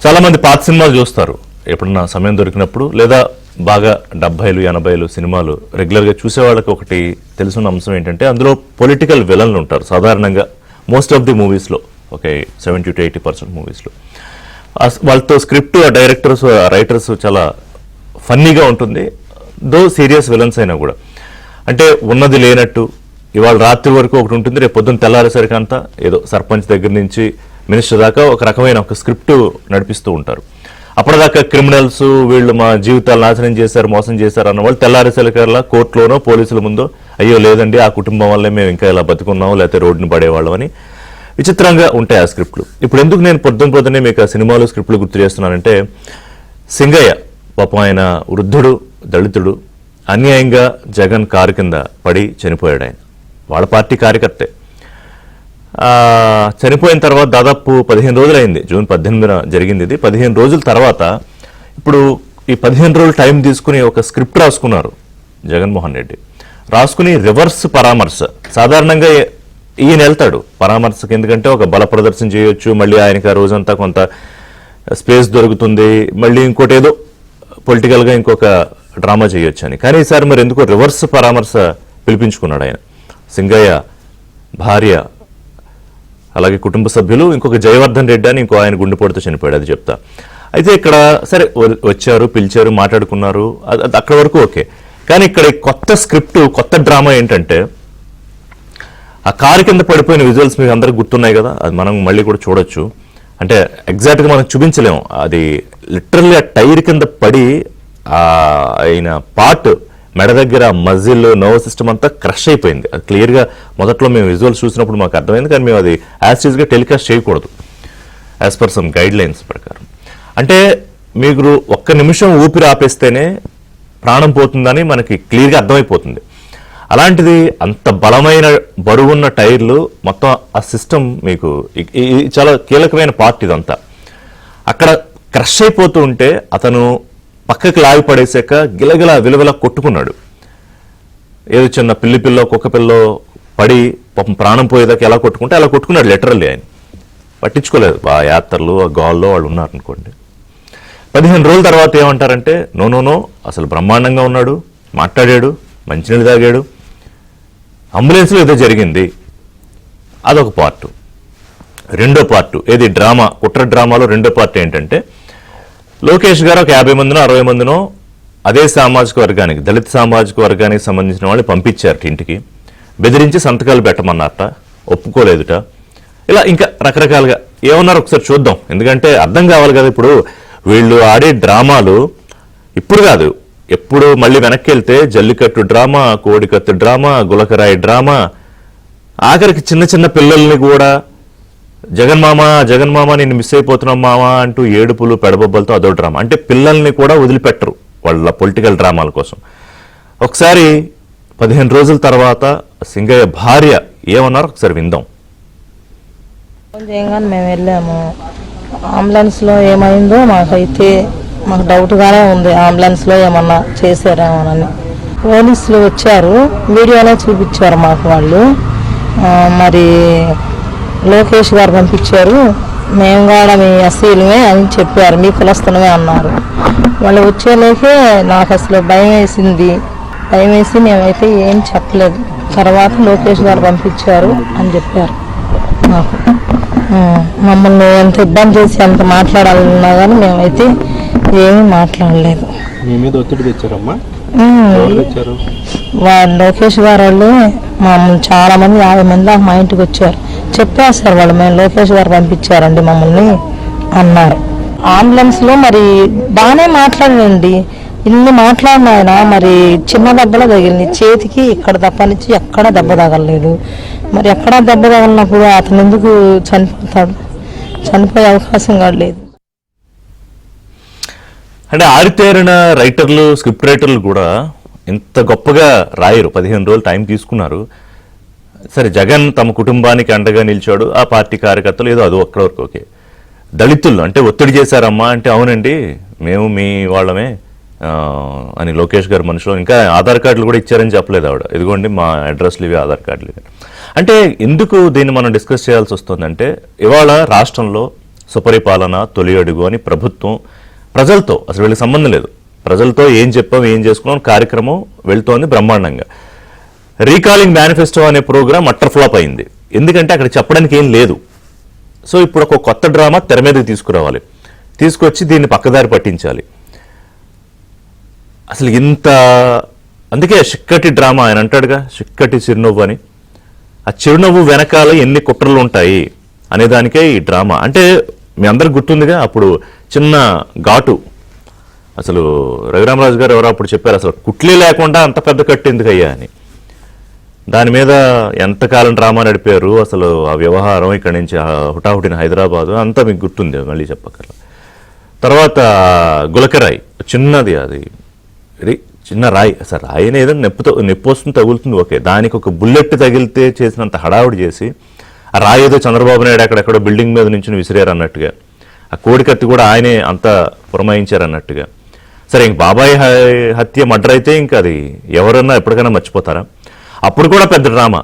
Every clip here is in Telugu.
చాలామంది పాత సినిమాలు చూస్తారు ఎప్పుడన్నా సమయం దొరికినప్పుడు, లేదా బాగా 70లు 80లు సినిమాలు రెగ్యులర్గా చూసే వాళ్ళకి ఒకటి తెలుసున్న అంశం ఏంటంటే అందులో పొలిటికల్ విలన్లు ఉంటారు సాధారణంగా మోస్ట్ ఆఫ్ ది మూవీస్లో. ఓకే, 70 to 80% మూవీస్లో వాళ్ళతో స్క్రిప్ట్, డైరెక్టర్స్, రైటర్స్ చాలా ఫన్నీగా ఉంటుంది. దో సీరియస్ విలన్స్ అయినా కూడా అంటే ఉన్నది లేనట్టు ఇవాళ రాత్రి వరకు ఒకటి ఉంటుంది, రేపు పొద్దున్న తెల్లారేసరికి అంతా ఏదో సర్పంచ్ దగ్గర నుంచి మినిస్టర్ దాకా ఒక రకమైన ఒక స్క్రిప్ట్ నడిపిస్తూ ఉంటారు. అప్పటిదాకా క్రిమినల్స్, వీళ్ళు మా జీవితాలు నాశనం చేశారు, మోసం చేశారు అన్న వాళ్ళు తెల్లారేసరికల్లా కోర్టులోనో పోలీసుల ముందో అయ్యో లేదండి ఆ కుటుంబం వల్లే మేము ఇంకా ఇలా బతుకున్నాము, లేకపోతే రోడ్డుని పడేవాళ్ళం అని విచిత్రంగా ఉంటాయి ఆ స్క్రిప్ట్లు. ఇప్పుడు ఎందుకు నేను పొద్దున్నే మీకు ఆ సినిమాలు స్క్రిప్ట్లు గుర్తు చేస్తున్నానంటే, సింగయ్య పాపం ఆయన వృద్ధుడు, దళితుడు, అన్యాయంగా జగన్ కారు కింద పడి చనిపోయాడు. ఆయన వాళ్ళ పార్టీ కార్యకర్తే. చనిపోయిన తర్వాత దాదాపు 15 రోజులు అయింది. జూన్ 18న జరిగింది ఇది. 15 రోజుల తర్వాత ఇప్పుడు ఈ 15 రోజులు టైం తీసుకుని ఒక స్క్రిప్ట్ రాసుకున్నారు జగన్మోహన్ రెడ్డి. రాసుకుని రివర్స్ పరామర్శ. సాధారణంగా ఈయన వెళ్తాడు పరామర్శకు, ఎందుకంటే ఒక బల ప్రదర్శన చేయొచ్చు, మళ్ళీ ఆయనకి ఆ రోజంతా కొంత స్పేస్ దొరుకుతుంది, మళ్ళీ ఇంకోటి ఏదో పొలిటికల్గా ఇంకొక డ్రామా చేయొచ్చు అని. కానీ ఈసారి మరి ఎందుకో రివర్స్ పరామర్శ పిలిపించుకున్నాడు ఆయన. సింగయ్య భార్య, అలాగే కుటుంబ సభ్యులు, ఇంకొక జయవర్ధన్ రెడ్డి అని ఇంకో ఆయన గుండెపోటుతో చనిపోయాడు, అది చెప్తా. అయితే ఇక్కడ సరే వచ్చారు, పిలిచారు, మాట్లాడుకున్నారు, అది అక్కడ వరకు ఓకే. కానీ ఇక్కడ కొత్త స్క్రిప్ట్, కొత్త డ్రామా ఏంటంటే ఆ కారు కింద పడిపోయిన విజువల్స్ మీకు అందరికి గుర్తున్నాయి కదా, అది మనం మళ్ళీ కూడా చూడొచ్చు. అంటే ఎగ్జాక్ట్గా మనం చూపించలేము, అది లిటరల్లీ ఆ టైర్ కింద పడి ఆయన పార్ట్ మెడ దగ్గర మజిల్, నర్వ్ సిస్టమ్ అంతా క్రష్ అయిపోయింది. అది క్లియర్గా మొదట్లో మేము విజువల్స్ చూసినప్పుడు మాకు అర్థమైంది, కానీ మేము అది యాజ్ టెలికాస్ట్ చేయకూడదు as per some guide lines ప్రకారం. అంటే మీరు ఒక్క నిమిషం ఊపిరి ఆపేస్తేనే ప్రాణం పోతుందని మనకి క్లియర్గా అర్థమైపోతుంది. అలాంటిది అంత బలమైన బరువున్న టైర్లు మొత్తం ఆ సిస్టమ్ మీకు చాలా కీలకమైన పార్ట్ ఇదంతా. అక్కడ క్రష్ అయిపోతూ ఉంటే అతను పక్కకి లాగి పడేసాక గిలగిల విలవిల కొట్టుకున్నాడు. ఏదో చిన్న పిల్లో కుక్క పిల్లో పడి పాపం ప్రాణం పోయేదాకా ఎలా కొట్టుకుంటే అలా కొట్టుకున్నాడు లిటరల్లీ. ఆయన పట్టించుకోలేదు, ఆ యాత్రలు ఆ గాల్లో వాళ్ళు ఉన్నారనుకోండి. 15 రోజుల తర్వాత ఏమంటారంటే నో అసలు బ్రహ్మాండంగా ఉన్నాడు, మాట్లాడాడు, మంచినీళ్ళు తాగాడు, అంబులెన్స్లో ఏదో జరిగింది. అదొక పార్టు. రెండో పార్టు ఏది డ్రామా, కుట్ర డ్రామాలో రెండో పార్ట్ ఏంటంటే లోకేష్ గారు ఒక 50 మందినో 60 మందినో అదే సామాజిక వర్గానికి, దళిత సామాజిక వర్గానికి సంబంధించిన వాళ్ళు పంపించారు ఇంటికి, బెదిరించి సంతకాలు పెట్టమన్నారట, ఒప్పుకోలేదుట. ఇలా ఇంకా రకరకాలుగా ఏమన్నారు ఒకసారి చూద్దాం, ఎందుకంటే అర్థం కావాలి కదా. ఇప్పుడు వీళ్ళు ఆడే డ్రామాలు ఇప్పుడు కాదు, ఎప్పుడు మళ్ళీ వెనక్కి వెళ్తే జల్లికట్టు డ్రామా, కోడికత్తు డ్రామా, గులకరాయి డ్రామా, ఆఖరికి చిన్న చిన్న పిల్లల్ని కూడా జగన్మామ నేను మిస్ అయిపోతున్నాం మామ అంటూ ఏడుపులు పెడబొబ్బలతో అదో డ్రామా. అంటే పిల్లల్ని కూడా వదిలిపెట్టరు వాళ్ళ పొలిటికల్ డ్రామాల కోసం. ఒకసారి 15 రోజుల తర్వాత సింగయ్య భార్య ఏమన్నారు ఒకసారి విందాం. మేము వెళ్ళాము, అంబులెన్స్లో ఏమైందో మాకు డౌట్గానే ఉంది, అంబులెన్స్లో ఏమన్నా చేశారేమోనని. పోలీసులు వచ్చారు, వీడియోలో చూపించారు మాకు వాళ్ళు. మరి లోకేష్ గారు పంపించారు, మేము కూడా మీ ఎస్సీలమే అని చెప్పారు, మీ కులస్తులమే అన్నారు. వాళ్ళు వచ్చేలోకే నాకు అసలు భయం వేసి మేమైతే ఏం చెప్పలేదు. తర్వాత లోకేష్ గారు పంపించారు అని చెప్పారు మాకు. మమ్మల్ని ఎంత ఇబ్బంది చేసి ఎంత మాట్లాడాలన్నా కానీ మేమైతే ఏమీ మాట్లాడలేదు. లోకేష్ గారు వాళ్ళు మమ్మల్ని చాలా మంది 50 మంది దాకా మా ఇంటికి వచ్చారు, చెప్పేస్తారు వాళ్ళు మేము లోకేష్ గారు పంపించారండి మమ్మల్ని అన్నారు. అంబులెన్స్లో మరి బాగానే మాట్లాడండి, ఇన్ని మాట్లాడిన ఆయన మరి చిన్న దెబ్బలో తగిలింది చేతికి, ఇక్కడ తప్పనిచ్చి ఎక్కడా దెబ్బ తగలలేదు. మరి ఎక్కడా దెబ్బ తగిలినప్పుడు అతను ఎందుకు చనిపోతాడు? చనిపోయే అవకాశం కూడా లేదు. అంటే ఆరితేరిన రైటర్లు, స్క్రిప్ట్ రైటర్లు కూడా ఇంత గొప్పగా రాయరు. 15 రోజులు టైం తీసుకున్నారు. సరే, జగన్ తమ కుటుంబానికి అండగా నిలిచాడు, ఆ పార్టీ కార్యకర్తలు ఏదో అది ఒక్కడ వరకు ఓకే. దళితులు అంటే ఒత్తిడి చేశారమ్మా అంటే అవునండి మేము మీ వాళ్ళమే అని లోకేష్ గారు మనుషులు, ఇంకా ఆధార్ కార్డులు కూడా ఇచ్చారని చెప్పలేదు ఆవిడ, ఇదిగోండి మా అడ్రస్లు ఇవి ఆధార్ కార్డులు ఇవి. అంటే ఎందుకు దీన్ని మనం డిస్కస్ చేయాల్సి వస్తుందంటే ఇవాళ రాష్ట్రంలో సుపరిపాలన తొలి అడుగు అని ప్రభుత్వం ప్రజలతో, అసలు వీళ్ళకి సంబంధం లేదు, ప్రజలతో ఏం చెప్పాం ఏం చేసుకున్నాం కార్యక్రమం వెళ్తోంది బ్రహ్మాండంగా. రీకాలింగ్ మేనిఫెస్టో అనే ప్రోగ్రామ్ అట్టర్ ఫ్లాప్ అయింది, ఎందుకంటే అక్కడ చెప్పడానికి ఏం లేదు. సో ఇప్పుడు ఒక కొత్త డ్రామా తెర మీదకి తీసుకురావాలి, తీసుకొచ్చి దీన్ని పక్కదారి పట్టించాలి. అసలు ఇంత, అందుకే చిక్కటి డ్రామా ఆయన అంటాడుగా, చిక్కటి చిరునవ్వు అని. ఆ చిరునవ్వు వెనకాల ఎన్ని కుట్రలు ఉంటాయి అనేదానికే ఈ డ్రామా. అంటే మీ అందరికి గుర్తుందిగా, అప్పుడు చిన్న ఘాటు, అసలు రఘురామరాజు గారు ఎవరో అప్పుడు చెప్పారు, అసలు కుట్లే లేకుండా అంత పెద్ద కట్టు ఎందుకయ్యా అని. దాని మీద ఎంతకాలం డ్రామా నడిపారు, అసలు ఆ వ్యవహారం ఇక్కడి నుంచి హుటాహుటిన హైదరాబాదు అంతా మీకు గుర్తుంది, మళ్ళీ చెప్పక్కర్లా. తర్వాత గులకరాయి చిన్నది, అది చిన్న రాయి, అసలు రాయి ఏదైనా నొప్పి వస్తుంది తగులుతుంది, ఓకే, దానికి ఒక బుల్లెట్ తగిలితే చేసినంత హడావుడి చేసి ఆ రాయి ఏదో చంద్రబాబు నాయుడు అక్కడెక్కడో బిల్డింగ్ మీద నుంచి విసిరారు అన్నట్టుగా, ఆ కోడికత్తి కూడా ఆయనే అంత పురమాయించారు అన్నట్టుగా. సరే, ఇంక బాబాయ్ హత్య మర్డర్ అయితే ఇంకా అది ఎవరన్నా ఎప్పటికైనా మర్చిపోతారా? అప్పుడు కూడా పెద్ద డ్రామా.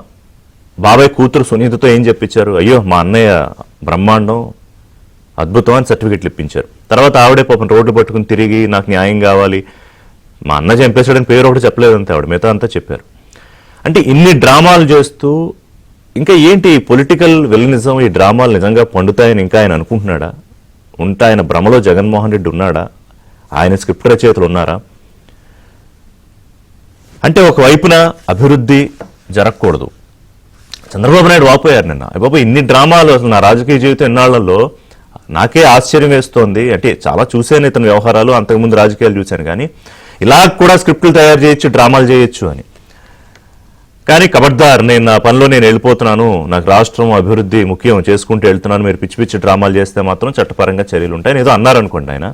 బాబాయ్ కూతురు సునీతతో ఏం చెప్పించారు, అయ్యో మా అన్నయ్య బ్రహ్మాండం అద్భుతం అని సర్టిఫికెట్లు ఇప్పించారు. తర్వాత ఆవిడే పాపం రోడ్లు పట్టుకుని తిరిగి నాకు న్యాయం కావాలి, మా అన్న చంపేశాడని పేరు ఒకటి చెప్పలేదంతే ఆవిడ, మిగతా అంతా చెప్పారు. అంటే ఇన్ని డ్రామాలు చేస్తూ ఇంకా ఏంటి పొలిటికల్ విలనిజం, ఈ డ్రామాలు నిజంగా పండుతాయని ఇంకా ఆయన అనుకుంటున్నాడా? ఆయన భ్రమలో జగన్మోహన్ రెడ్డి ఉన్నాడా? ఆయన స్క్రిప్ట్ రచయితలు ఉన్నారా? అంటే ఒకవైపున అభివృద్ధి జరగకూడదు, చంద్రబాబు నాయుడు వాపోయారు నిన్న, బాబు ఇన్ని డ్రామాలు, అసలు నా రాజకీయ జీవితం ఎన్నాళ్లలో నాకే ఆశ్చర్యం వేస్తోంది. అంటే చాలా చూశాను ఇతని వ్యవహారాలు, అంతకుముందు రాజకీయాలు చూశాను, కానీ ఇలా కూడా స్క్రిప్టులు తయారు చేయొచ్చు, డ్రామాలు చేయొచ్చు అని. కానీ ఖబర్దార్, నేను నా పనిలో నేను వెళ్ళిపోతున్నాను, నాకు రాష్ట్రం అభివృద్ధి ముఖ్యం చేసుకుంటూ వెళ్తున్నాను, మీరు పిచ్చి పిచ్చి డ్రామాలు చేస్తే మాత్రం చట్టపరంగా చర్యలు ఉంటాయని ఏదో అన్నారనుకోండి ఆయన.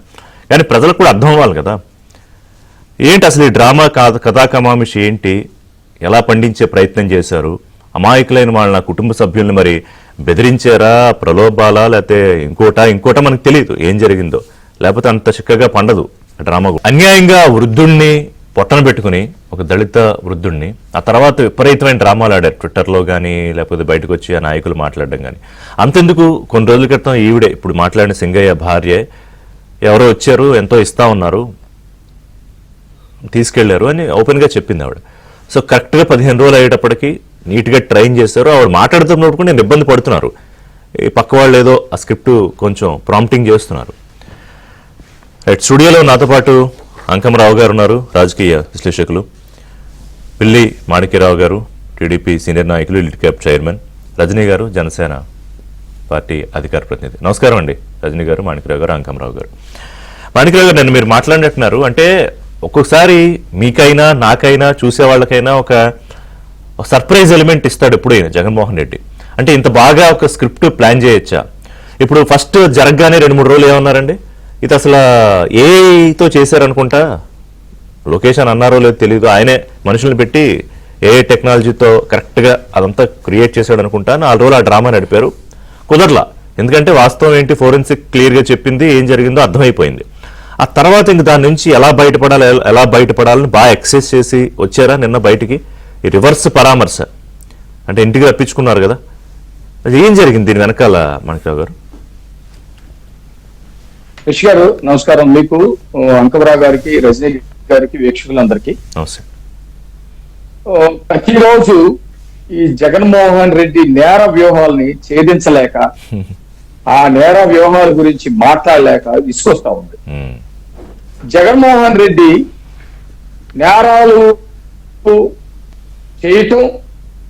కానీ ప్రజలకు కూడా అర్థం అవ్వాలి కదా, ఏంటి అసలు ఈ డ్రామా కథాకమామిషి ఏంటి, ఎలా పండించే ప్రయత్నం చేశారు, అమాయకులైన వాళ్ళ నా కుటుంబ సభ్యుల్ని మరి బెదిరించారా, ప్రలోభాలా, లేకపోతే ఇంకోట మనకు తెలియదు ఏం జరిగిందో, లేకపోతే అంత చిక్కగా పండదు డ్రామా. అన్యాయంగా వృద్ధుణ్ణి పొట్టన పెట్టుకుని, ఒక దళిత వృద్ధుణ్ణి, ఆ తర్వాత విపరీతమైన డ్రామాలు ఆడారు ట్విట్టర్లో కానీ, లేకపోతే బయటకు వచ్చి ఆ నాయకులు మాట్లాడడం కానీ. అంతెందుకు, కొన్ని రోజుల క్రితం ఈవిడే ఇప్పుడు మాట్లాడిన సింగయ్య భార్య ఎవరో వచ్చారు, ఎంతో ఇస్తా ఉన్నారు, తీసుకెళ్లారు అని ఓపెన్గా చెప్పింది ఆవిడ. సో కరెక్ట్గా 15 రోజులు అయ్యేటప్పటికి నీట్గా ట్రైన్ చేశారు. ఆవిడ మాట్లాడుతున్నప్పుడు కూడా నేను ఇబ్బంది పడుతున్నారు, ఈ పక్క వాళ్ళు ఏదో ఆ స్క్రిప్ట్ కొంచెం ప్రాంప్టింగ్ చేస్తున్నారు. స్టూడియోలో నాతో పాటు అంకమరావు గారు ఉన్నారు, రాజకీయ విశ్లేషకులు, పిల్లి మాణిక్యరావు గారు, టీడీపీ సీనియర్ నాయకులు, లిట్ క్యాప్ చైర్మన్, రజనీ గారు, జనసేన పార్టీ అధికార ప్రతినిధి. నమస్కారం అండి రజనీ గారు, మాణిక్యరావు గారు, అంకమరావు గారు. మాణిక్యరావు గారు, నన్ను మీరు మాట్లాడినట్టున్నారు, అంటే ఒక్కొక్కసారి మీకైనా నాకైనా చూసేవాళ్ళకైనా ఒక సర్ప్రైజ్ ఎలిమెంట్ ఇస్తాడు ఎప్పుడైనా జగన్మోహన్ రెడ్డి. అంటే ఇంత బాగా ఒక స్క్రిప్ట్ ప్లాన్ చేయొచ్చా? ఇప్పుడు ఫస్ట్ జరగగానే 2-3 రోజులు ఏమన్నారండి, ఇది అసలు ఏఐతో చేశారనుకుంటా, లొకేషన్ అన్నారో లేదో తెలియదు, ఆయనే మనుషులను పెట్టి ఏఐ టెక్నాలజీతో కరెక్ట్గా అదంతా క్రియేట్ చేశాడు అనుకుంటా. 4 రోజులు ఆ డ్రామా నడిపారు, కుదరలా. ఎందుకంటే వాస్తవం ఏంటి, ఫోరెన్సిక్ క్లియర్గా చెప్పింది, ఏం జరిగిందో అర్థమైపోయింది. ఆ తర్వాత ఇంక దాని నుంచి ఎలా బయటపడాలని బాగా ఎక్సైజ్ చేసి వచ్చారా నిన్న బయటికి. ఈ రివర్స్ పరామర్శ అంటే ఇంటికి రప్పించుకున్నారు కదా, అది ఏం జరిగింది దీని వెనకాల మాణిక్యరావు గారు? యశ్ గారు నమస్కారం, మీకు, అంకమరావు గారికి, రజనీ గారికి, వీక్షకులందరికీ నమస్తే. ప్రతిరోజు ఈ జగన్మోహన్ రెడ్డి నేర వ్యూహాల్ని ఛేదించలేక, ఆ నేర వ్యూహాల గురించి మాట్లాడలేక విసుకొస్తా ఉంది. జగన్మోహన్ రెడ్డి నేరాలు చేయటం,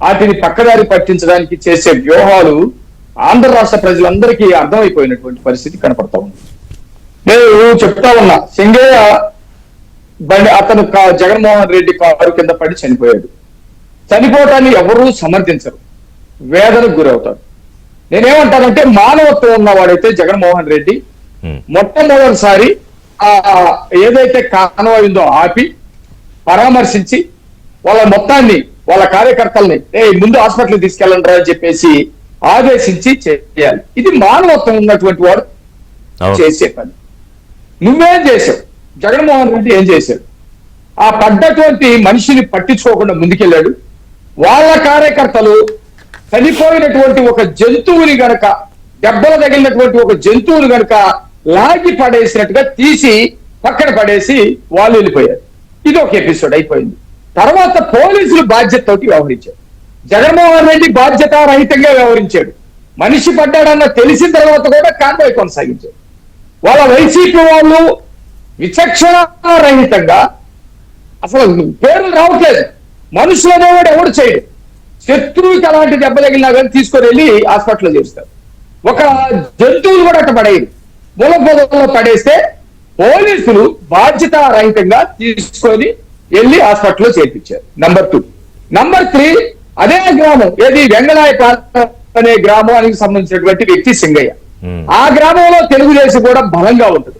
వాటిని పక్కదారి పట్టించడానికి చేసే వ్యూహాలు ఆంధ్ర రాష్ట్ర ప్రజలందరికీ అర్థమైపోయినటువంటి పరిస్థితి కనపడతా ఉంది. నేను చెప్తా ఉన్నా, సింగయ్య బండి అతను జగన్మోహన్ రెడ్డి కారు కింద పడి చనిపోయాడు. చనిపోవటాన్ని ఎవరూ సమర్థించరు, వేదనకు గురవుతారు. నేనేమంటానంటే, మానవత్వం ఉన్నవాడైతే జగన్మోహన్ రెడ్డి మొట్టమొదటిసారి ఏదైతే కాన్వాయిందో ఆపి పరామర్శించి వాళ్ళ మొత్తాన్ని, వాళ్ళ కార్యకర్తల్ని ముందు హాస్పిటల్కి తీసుకెళ్ళండి అని చెప్పేసి ఆదేశించి చేయాలి. ఇది మానవత్వం ఉన్నటువంటి వాడు చేసే పని. నువ్వేం చేశావు? జగన్మోహన్ రెడ్డి ఏం చేశాడు? ఆ పడ్డటువంటి మనిషిని పట్టించుకోకుండా ముందుకెళ్ళాడు. వాళ్ళ కార్యకర్తలు చనిపోయినటువంటి ఒక జంతువుని గనక దెబ్బలు తగిలినటువంటి ఒక జంతువును కనుక లాగి పడేసినట్టుగా తీసి పక్కన పడేసి వాళ్ళు వెళ్ళిపోయారు. ఇది ఒక ఎపిసోడ్ అయిపోయింది. తర్వాత పోలీసులు బాధ్యతతోటి వ్యవహరించారు. జగన్మోహన్ రెడ్డి బాధ్యతారహితంగా వ్యవహరించాడు. మనిషి పడ్డాడన్న తెలిసిన తర్వాత కూడా కాన్వాయ్ కొనసాగించారు. వాళ్ళ వైసీపీ వాళ్ళు విచక్షణారహితంగా, అసలు పేర్లు రావట్లేదు, మనుషులనే కూడా ఎవడు చేయడు, శత్రువుకి అలాంటి దెబ్బ తగిలినా కానీ తీసుకొని వెళ్ళి హాస్పిటల్లో చేస్తారు. ఒక జంతువులు కూడా అట్ట పడేది, మూలపొదల్లో పడేస్తే పోలీసులు బాధ్యతారహితంగా తీసుకొని వెళ్ళి హాస్పిటల్లో చేర్పించారు. నంబర్ 2. నంబర్ 3, అదే గ్రామం ఏది వెంగళాయపాలెం అనే గ్రామానికి సంబంధించినటువంటి వ్యక్తి సింగయ్య. ఆ గ్రామంలో తెలుగుదేశం కూడా బలంగా ఉంటుంది.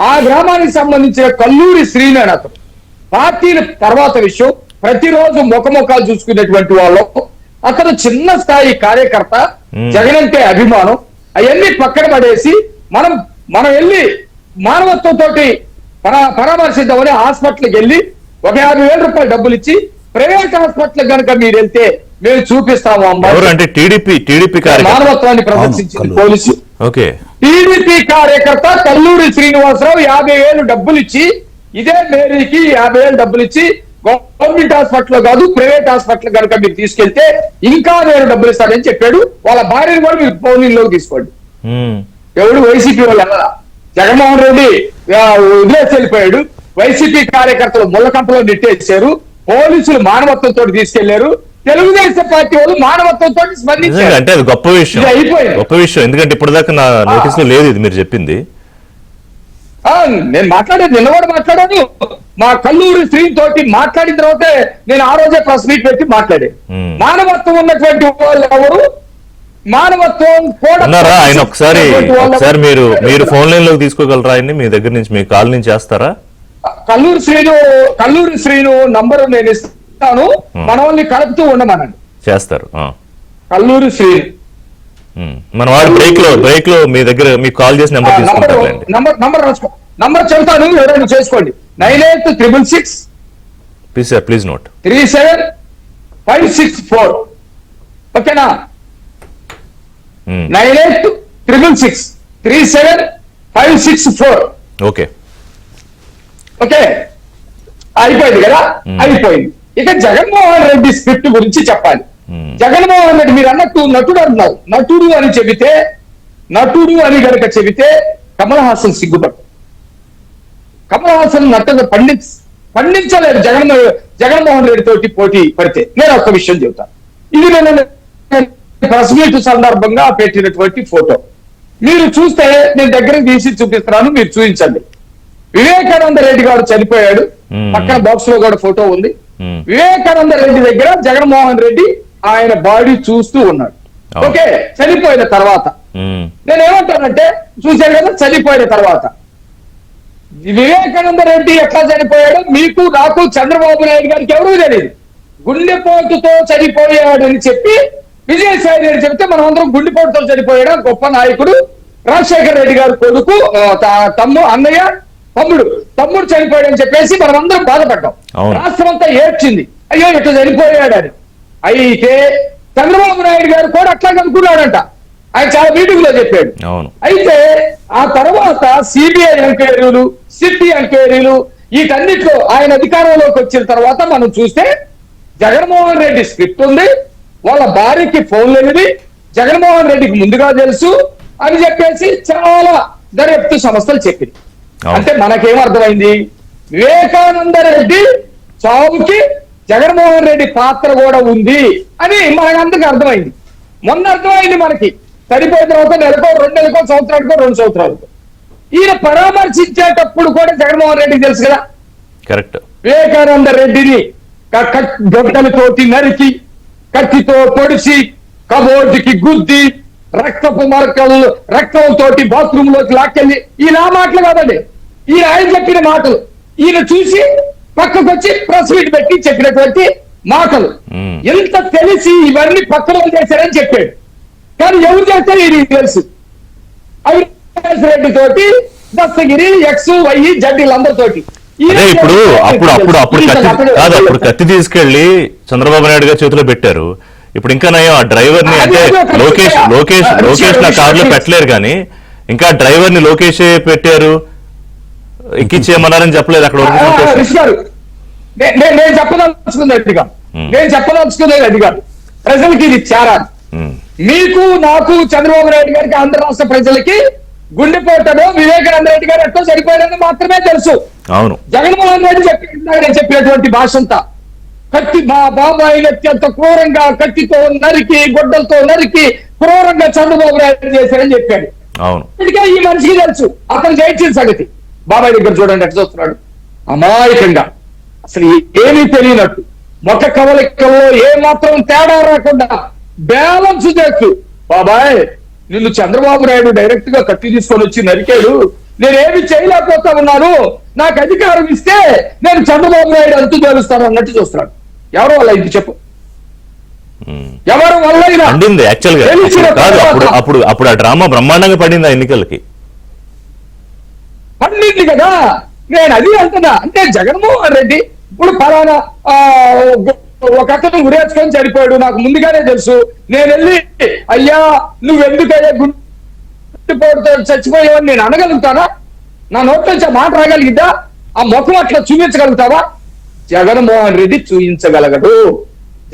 ఆ గ్రామానికి సంబంధించిన కల్లూరి శ్రీనారాయణ అతను పార్టీల తర్వాత విషయం, ప్రతిరోజు ముఖముఖాలు చూసుకునేటువంటి వాళ్ళు, అతను చిన్న స్థాయి కార్యకర్త, జగన్ అంటే అభిమానం, అవన్నీ పక్కన పడేసి మనం వెళ్ళి మానవత్వంతో పరామర్శిద్దామని హాస్పిటల్కి వెళ్ళి ఒక 50,000 రూపాయలు డబ్బులు ఇచ్చి, ప్రైవేట్ హాస్పిటల్ కనుక మీరు వెళ్తే మేము చూపిస్తాము అంటే టీడీపీ మానవత్వాన్ని ప్రదర్శించింది పోలీసు. ఓకే, టీడీపీ కార్యకర్త కల్లూరి శ్రీనివాసరావు 50,000 డబ్బులు ఇచ్చి, ఇదే మేరీకి 50,000 డబ్బులు ఇచ్చి, గవర్నమెంట్ హాస్పిటల్ కాదు ప్రైవేట్ హాస్పిటల్ కనుక మీరు తీసుకెళ్తే ఇంకా నేను డబ్బులు ఇస్తానని చెప్పాడు. వాళ్ళ భార్యను కూడా మీరు ఫోన్లోకి తీసుకోండి. ఎవడు వైసీపీ వాళ్ళు వెళ్ళరా? జగన్మోహన్ రెడ్డి వదిలేసి వెళ్ళిపోయాడు. వైసీపీ కార్యకర్తలు ముళ్ళకంపలో నెట్టేశారు. పోలీసులు మానవత్వంతో తీసుకెళ్లారు. తెలుగుదేశం పార్టీ వాళ్ళు మానవత్వంతో స్పందించారు. అంటే అది గొప్ప విషయం, గొప్ప విషయం. ఎందుకంటే ఇప్పటిదాకా నా నోటీస్ లో లేదు ఇది మీరు చెప్పింది. నేను మాట్లాడేది నిన్న కూడా మాట్లాడాను. మా కల్లూరి శ్రీ తోటి మాట్లాడిన తర్వాతే నేను ఆ రోజే ప్రెస్ మీట్ పెట్టి మాట్లాడాను. మానవత్వం ఉన్నటువంటి వాళ్ళు ఎవరు? మానవత్వం కూడా ఆయన ఒకసారి మీరు ఫోన్ లైన్ లోకి తీసుకోగలరా? ఆయన్ని మీ దగ్గర నుంచి, మీ కాల్ నుంచి చేస్తారా? కల్లూరి శ్రీను నంబరు నేను ఇస్తాను, మనల్ని కలుపుతూ ఉండమనండి. చేస్తారు. కల్లూరి శ్రీను మన వాడు బ్రేక్ లో మీ దగ్గర మీకు కాల్ చేసి నెంబర్ తీసుకుంటారండి. నంబర్ చెబుతాను, ఎవరైనా చేసుకోండి. 9866 ప్లీజ్ సార్, ప్లీజ్ నోట్ 37564. ఓకేనా? 9866 37564. ఓకే ఓకే, అయిపోయింది కదా? అయిపోయింది. ఇక జగన్మోహన్ రెడ్డి స్క్రిప్ట్ గురించి చెప్పాలి. జగన్మోహన్ రెడ్డి మీరు అన్నట్టు నటుడు అన్నారు. నటుడు అని కనుక చెబితే కమల్ హాసన్ సిగ్గుపడు. కమల్ హాసన్ నటన పండించలేదు జగన్మోహన్ రెడ్డి తోటి పోటీ పడితే. నేను ఒక విషయం చెబుతాను. ఇది నేను ప్రెస్ మీట్ సందర్భంగా పెట్టినటువంటి ఫోటో మీరు చూస్తే నేను దగ్గరికి తీసి చూపిస్తున్నాను, మీరు చూపించండి. వివేకానంద రెడ్డి గారు చనిపోయాడు, పక్కన బాక్స్ లో కూడా ఫోటో ఉంది. వివేకానంద రెడ్డి దగ్గర జగన్మోహన్ రెడ్డి ఆయన బాడీ చూస్తూ ఉన్నాడు. ఓకే, చనిపోయిన తర్వాత నేనేమంటానంటే, చూశాను కదా, చనిపోయిన తర్వాత వివేకానంద రెడ్డి ఎట్లా చనిపోయాడో మీకు, నాకు, చంద్రబాబు నాయుడు గారికి ఎవరూ తెలియదు. గుండెపోటుతో చనిపోయాడని చెప్పి విజయసాయి రెడ్డి చెప్తే మనం అందరం గుండెపోటుతో చనిపోయాడు గొప్ప నాయకుడు, రాజశేఖర రెడ్డి గారు కొడుకు, తమ్ముడు చనిపోయాడని చెప్పేసి మనం అందరం బాధపడ్డాం. రాష్ట్రం అంతా ఏడ్చింది, అయ్యో ఇట్లా చనిపోయాడని. అయితే చంద్రబాబు నాయుడు గారు కూడా అట్లాగే అనుకున్నాడంట. ఆయన చాలా మీటింగ్ లో చెప్పాడు. అయితే ఆ తర్వాత సిబిఐ ఎంక్వైరీలు, సిటీ ఎంక్వైరీలు, వీటన్నిటిలో ఆయన అధికారంలోకి వచ్చిన తర్వాత మనం చూస్తే జగన్మోహన్ రెడ్డి స్క్రిప్ట్ ఉంది, వాళ్ళ భార్యకి ఫోన్ లేనిది, జగన్మోహన్ రెడ్డికి ముందుగా తెలుసు అని చెప్పేసి చాలా దర్యాప్తు సంస్థలు చెప్పింది. అంటే మనకేమర్థమైంది? వివేకానంద రెడ్డి చావుకి జగన్మోహన్ రెడ్డి పాత్ర కూడా ఉంది అని మనకందరికి అర్థమైంది. మొన్న అర్థమైంది మనకి. చనిపోయిన తర్వాత నెలకో, 2 నెలకో, సంవత్సరానికో, 2 సంవత్సరాలకో. ఈయన పరామర్శించేటప్పుడు కూడా జగన్మోహన్ రెడ్డికి తెలుసు కదా. కరెక్ట్. వివేకానంద రెడ్డిని గొడ్డలతోటి నరికి, కత్తితో పొడిచి, కబోర్డుకి గుద్ది, రక్తపు మరకలు, రక్తంతో బాత్రూమ్ లోకి లాక్కెళ్ళి, ఈయన ఆ మాటలు కాదండి, ఈయన ఆయన చెప్పిన మాటలు. ఈయన చూసి పక్కకు వచ్చి ప్రెస్ మీట్ పెట్టి చెప్పినటువంటి మాటలు. ఎంత తెలిసి ఇవన్నీ పక్కన చేశారని చెప్పాడు. కానీ ఎవరు చేస్తే ఈయనకి తెలుసు. అవినాష్ రెడ్డి తోటి, దస్తగిరి, ఎక్స్, వై, జడ్డీలందరితోటి. ఇప్పుడు కత్తి తీసుకెళ్లి చంద్రబాబు నాయుడు గారి చేతిలో పెట్టారు. ఇప్పుడు ఇంకా నయం ఆ డ్రైవర్ ని అంటే లోకేష్ నా కారులో పెట్టలేరు కానీ ఇంకా డ్రైవర్ ని లోకేషే పెట్టారు ఎక్కిచ్చేయమన్నారని చెప్పలేదు అక్కడ రిషి గారు నేను చెప్పదలుచుకున్నది అది కాదు ప్రజలకి ఇది చేరాలి. మీకు నాకు చంద్రబాబు నాయుడు గారికి ఆంధ్ర రాష్ట్ర ప్రజలకి గుండెపోటలో వివేకానంద రెడ్డి గారు ఎట్టో సరిపోయారని మాత్రమే తెలుసు. అవును, జగన్మోహన్ రెడ్డి చెప్పినటువంటి భాష అంతా కత్తి మా బాబాయిని అత్యంత క్రూరంగా కత్తితో నరికి గొడ్డలతో నరికి క్రూరంగా చంద్రబాబు నాయుడు చేశారని చెప్పాడు. అవును, ఇదికే ఈ మనిషికి తెలుసు అతను చేయించిన సంగతి. బాబాయ్ దగ్గర చూడండి ఎట్లా చూస్తున్నాడు అమాయకంగా, అసలు ఏమీ తెలియనట్టు, మొక్క కవలికల్లో ఏ మాత్రం తేడా రాకుండా బ్యాలెన్స్ చేస్తూ బాబాయ్ నిన్ను చంద్రబాబు నాయుడు డైరెక్ట్ గా కత్తి తీసుకొని వచ్చి నరికాడు, నేనేమి చేయలేకపోతా ఉన్నాను, నాకు అధికారం ఇస్తే నేను చంద్రబాబు నాయుడు అంతు తెలుస్తాను అన్నట్టు చూస్తున్నాడు. ఎవరు వల్ల ఇది చెప్పు, ఎవరు వల్ల పండింది యాక్చువల్ గా అప్పుడు ఆ డ్రామా బ్రహ్మాండంగా పడింది ఆ ఎన్నికలకి పండింది కదా. నేను అది అంటున్నా, అంటే జగన్మోహన్ రెడ్డి ఇప్పుడు ఫలానా ఒక అతను ఉరేసుకొని చనిపోయాడు, నాకు ముందుగానే తెలుసు, నేను వెళ్ళి అయ్యా నువ్వెందుకయ్యా గుండెపోటుతో చచ్చిపోయావని నేను అనగలుగుతానా? నా నోట్ నుంచి ఆ మాట రాగలిగిద్దా? ఆ ముఖం అట్లా చూపించగలుగుతావా? జగన్మోహన్ రెడ్డి చూపించగలగడు,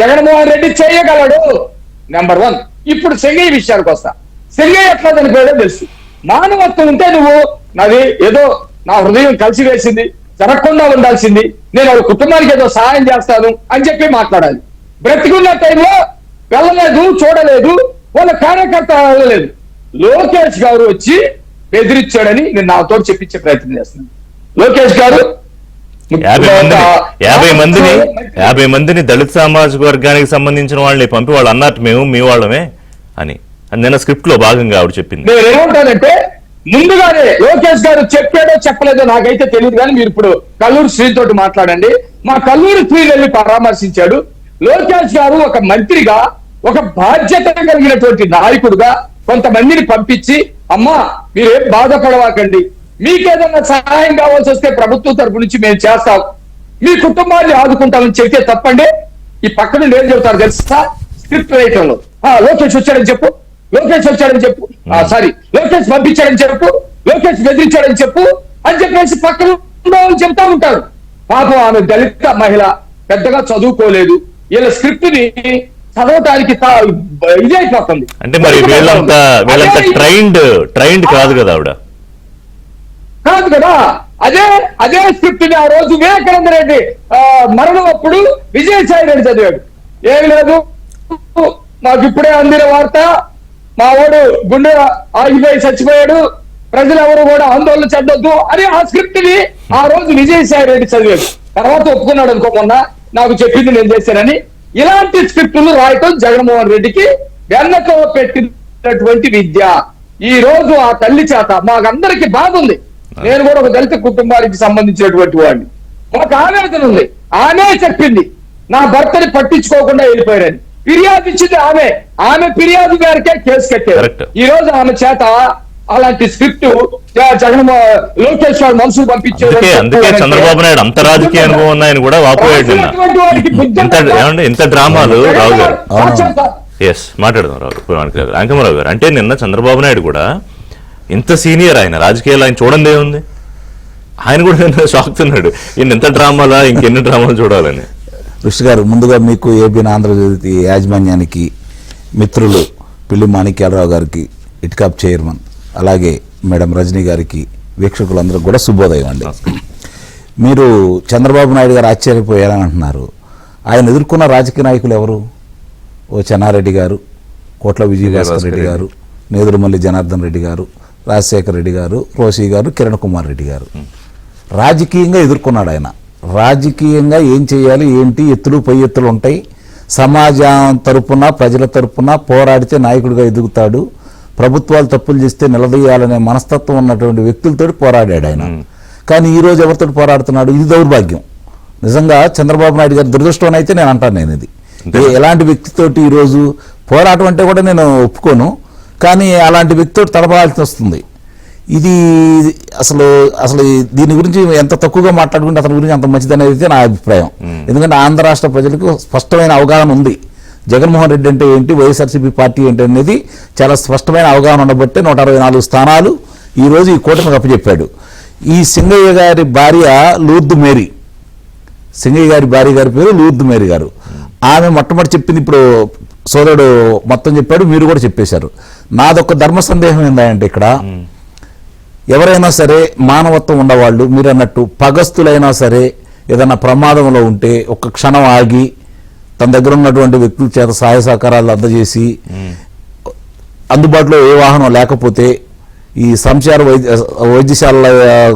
జగన్మోహన్ రెడ్డి చేయగలడు. నెంబర్ 1. ఇప్పుడు సెంగయ్య విషయానికి వస్తా. సెంగయ్య ఎట్లా చనిపోయాడో తెలుసు. మానవత్వం ఉంటే నువ్వు నాది ఏదో నా హృదయం కలిసి వేసింది, జరగకుండా ఉండాల్సింది, నేను ఒక కుటుంబానికి ఏదో సహాయం చేస్తాను అని చెప్పి మాట్లాడాలి. బ్రతికున్న టైంలో వెళ్ళలేదు, చూడలేదు, వాళ్ళ కార్యకర్త వెళ్ళలేదు. లోకేష్ గారు వచ్చి బెదిరించాడని నేను నాతో చెప్పించే ప్రయత్నం చేస్తున్నాను. లోకేష్ గారు 50 మందిని దళిత సామాజిక వర్గానికి సంబంధించిన వాళ్ళని పంపి వాళ్ళు అన్నట్టు మేము మీ వాళ్ళమే అని నిన్న స్క్రిప్ట్ లో భాగంగా ఆవిడ చెప్పింది. నేను ఏమంటానంటే ముందుగానే లోకేష్ గారు చెప్పాడో చెప్పలేదో నాకైతే తెలియదు, కానీ మీరు ఇప్పుడు కల్లూరు శ్రీతోటి మాట్లాడండి. మా కల్లూరు శ్రీ వెళ్ళి పరామర్శించాడు. లోకేష్ గారు ఒక మంత్రిగా, ఒక బాధ్యత కలిగినటువంటి నాయకుడుగా కొంతమందిని పంపించి అమ్మా మీరేం బాధపడవాకండి, మీకేదన్నా సహాయం కావాల్సి వస్తే ప్రభుత్వం తరపు నుంచి మేము చేస్తాం, మీ కుటుంబాన్ని ఆదుకుంటామని చెప్తే తప్పండి. ఈ పక్క నుండి ఏం చెబుతారు తెలుసా? స్క్రిప్ట్ రైటర్లో లోకేష్ వచ్చాడని చెప్పు, లోకేష్ వచ్చాడని చెప్పు, సారీ లోకేష్ పంపించాడని చెప్పు, లోకేష్ బెదిరించాడని చెప్పు అని చెప్పేసి పక్కన చెప్తా ఉంటారు. పాపం ఆమె దళిత మహిళ, పెద్దగా చదువుకోలేదు, వీళ్ళ స్క్రిప్ట్ ని చదవటానికి ఇది అయిపోతుంది. అంటే మరి వీళ్ళంతా ట్రైన్డ్ కాదు కదా ఆవిడ, కాదు కదా. అదే స్క్రిప్ట్ ని ఆ రోజు వివేకానంద రెడ్డి మరణం అప్పుడు విజయసాయి రెడ్డి చదివాడు. ఏమి లేదు, నాకు ఇప్పుడే అందిన వార్త, మా వాడు గుండె ఆగిపోయి చచ్చిపోయాడు, ప్రజలు ఎవరు కూడా ఆందోళన చెందొద్దు అని ఆ స్క్రిప్ట్ ని ఆ రోజు విజయసాయి రెడ్డి చదివాడు. తర్వాత ఒప్పుకున్నాడు అనుకో, మొన్న నాకు చెప్పింది నేను చేశానని. ఇలాంటి స్క్రిప్టులు రాయటం జగన్మోహన్ రెడ్డికి వెన్నతో పెట్టినటువంటి విద్య. ఈ రోజు ఆ తల్లి చేత మాకందరికి బాధ ఉంది. నేను కూడా ఒక దళిత కుటుంబానికి సంబంధించినటువంటి వాడిని. మాకు ఆవేదన ఉంది. ఆమె చెప్పింది నా భర్తని పట్టించుకోకుండా వెళ్ళిపోయారని. ఫిర్యాదు ఇచ్చింది ఆమె ఫిర్యాదు గారికే కేసు కట్టారు. ఈ రోజు ఆమె చేత అలాంటి స్క్రిప్ట్ లోకేష్ గారు మనసు పంపించారు. అందుకే చంద్రబాబు నాయుడు అంత రాజకీయ అనుభవం ఉన్నాయని కూడా వాపోయాడు. ఇంత డ్రామాలు రావు గారు. ఎస్ మాట్లాడదాం రావు అంకమరావు గారు. అంటే నిన్న చంద్రబాబు నాయుడు కూడా ఇంత సీనియర్, ఆయన రాజకీయాలు ఆయన చూడండి ఏముంది, ఆయన కూడా నిన్న షాక్తున్నాడు ఈయన ఎంత డ్రామాలా, ఇంకెన్ని డ్రామాలు చూడాలని. ఋషి గారు, ముందుగా మీకు ఏబీఎన్ ఆంధ్రజ్యోతి యాజమాన్యానికి, మిత్రులు పిల్లి మాణిక్యాలరావు గారికి, ఇట్కాప్ చైర్మన్, అలాగే మేడం రజనీ గారికి, వీక్షకులందరూ కూడా శుభోదయం అండి. మీరు చంద్రబాబు నాయుడు గారు ఆశ్చర్యపోయారని అంటున్నారు. ఆయన ఎదుర్కొన్న రాజకీయ నాయకులు ఎవరు? ఓ చెన్నారెడ్డి గారు, కోట్ల విజయభాస్కర్ రెడ్డి గారు, నేదురుమల్లి జనార్దన్ రెడ్డి గారు, రాజశేఖర్ రెడ్డి గారు, రోషి గారు, కిరణ్ కుమార్ రెడ్డి గారు. రాజకీయంగా ఎదుర్కొన్నాడు ఆయన. రాజకీయంగా ఏం చేయాలి, ఏంటి, ఎత్తులు పై ఎత్తులు ఉంటాయి. సమాజం తరపున, ప్రజల తరపున పోరాడితే నాయకుడిగా ఎదుగుతాడు. ప్రభుత్వాలు తప్పులు చేస్తే నిలదీయాలనే మనస్తత్వం ఉన్నటువంటి వ్యక్తులతో పోరాడాడు ఆయన. కానీ ఈ రోజు ఎవరితో పోరాడుతున్నాడు? ఇది దౌర్భాగ్యం. నిజంగా చంద్రబాబు నాయుడు గారి దురదృష్టం అయితే నేను అంటాను. నేను ఇది ఎలాంటి వ్యక్తితోటి ఈరోజు పోరాటం అంటే కూడా నేను ఒప్పుకోను, కానీ అలాంటి వ్యక్తితో తడపాల్సి వస్తుంది. ఇది అసలు దీని గురించి ఎంత తక్కువగా మాట్లాడుకుంటే అతని గురించి అంత మంచిదనేది నా అభిప్రాయం. ఎందుకంటే ఆంధ్ర రాష్ట్ర ప్రజలకు స్పష్టమైన అవగాహన ఉంది. జగన్మోహన్ రెడ్డి అంటే ఏంటి, వైఎస్ఆర్సీపీ పార్టీ ఏంటి అనేది చాలా స్పష్టమైన అవగాహన ఉండబట్టే 164 స్థానాలు ఈరోజు ఈ కూటమికి అప్పచెప్పాడు. ఈ సింగయ్య గారి భార్య లూర్దు మేరీ, సింగయ్య గారి భార్య గారి పేరు లూర్దు మేరీ గారు. ఆమె మొట్టమొదటి చెప్పింది, ఇప్పుడు సోదరుడు మొత్తం చెప్పాడు, మీరు కూడా చెప్పేశారు. నాదొక ధర్మ సందేహం ఏంటంటే ఇక్కడ ఎవరైనా సరే మానవత్వం ఉన్నవాళ్ళు, మీరు అన్నట్టు పగస్తులైనా సరే ఏదైనా ప్రమాదంలో ఉంటే ఒక్క క్షణం ఆగి తన దగ్గర ఉన్నటువంటి వ్యక్తుల చేత సహాయ సహకారాలు అందజేసి, అందుబాటులో ఏ వాహనం లేకపోతే ఈ సంచార వైద్యశాల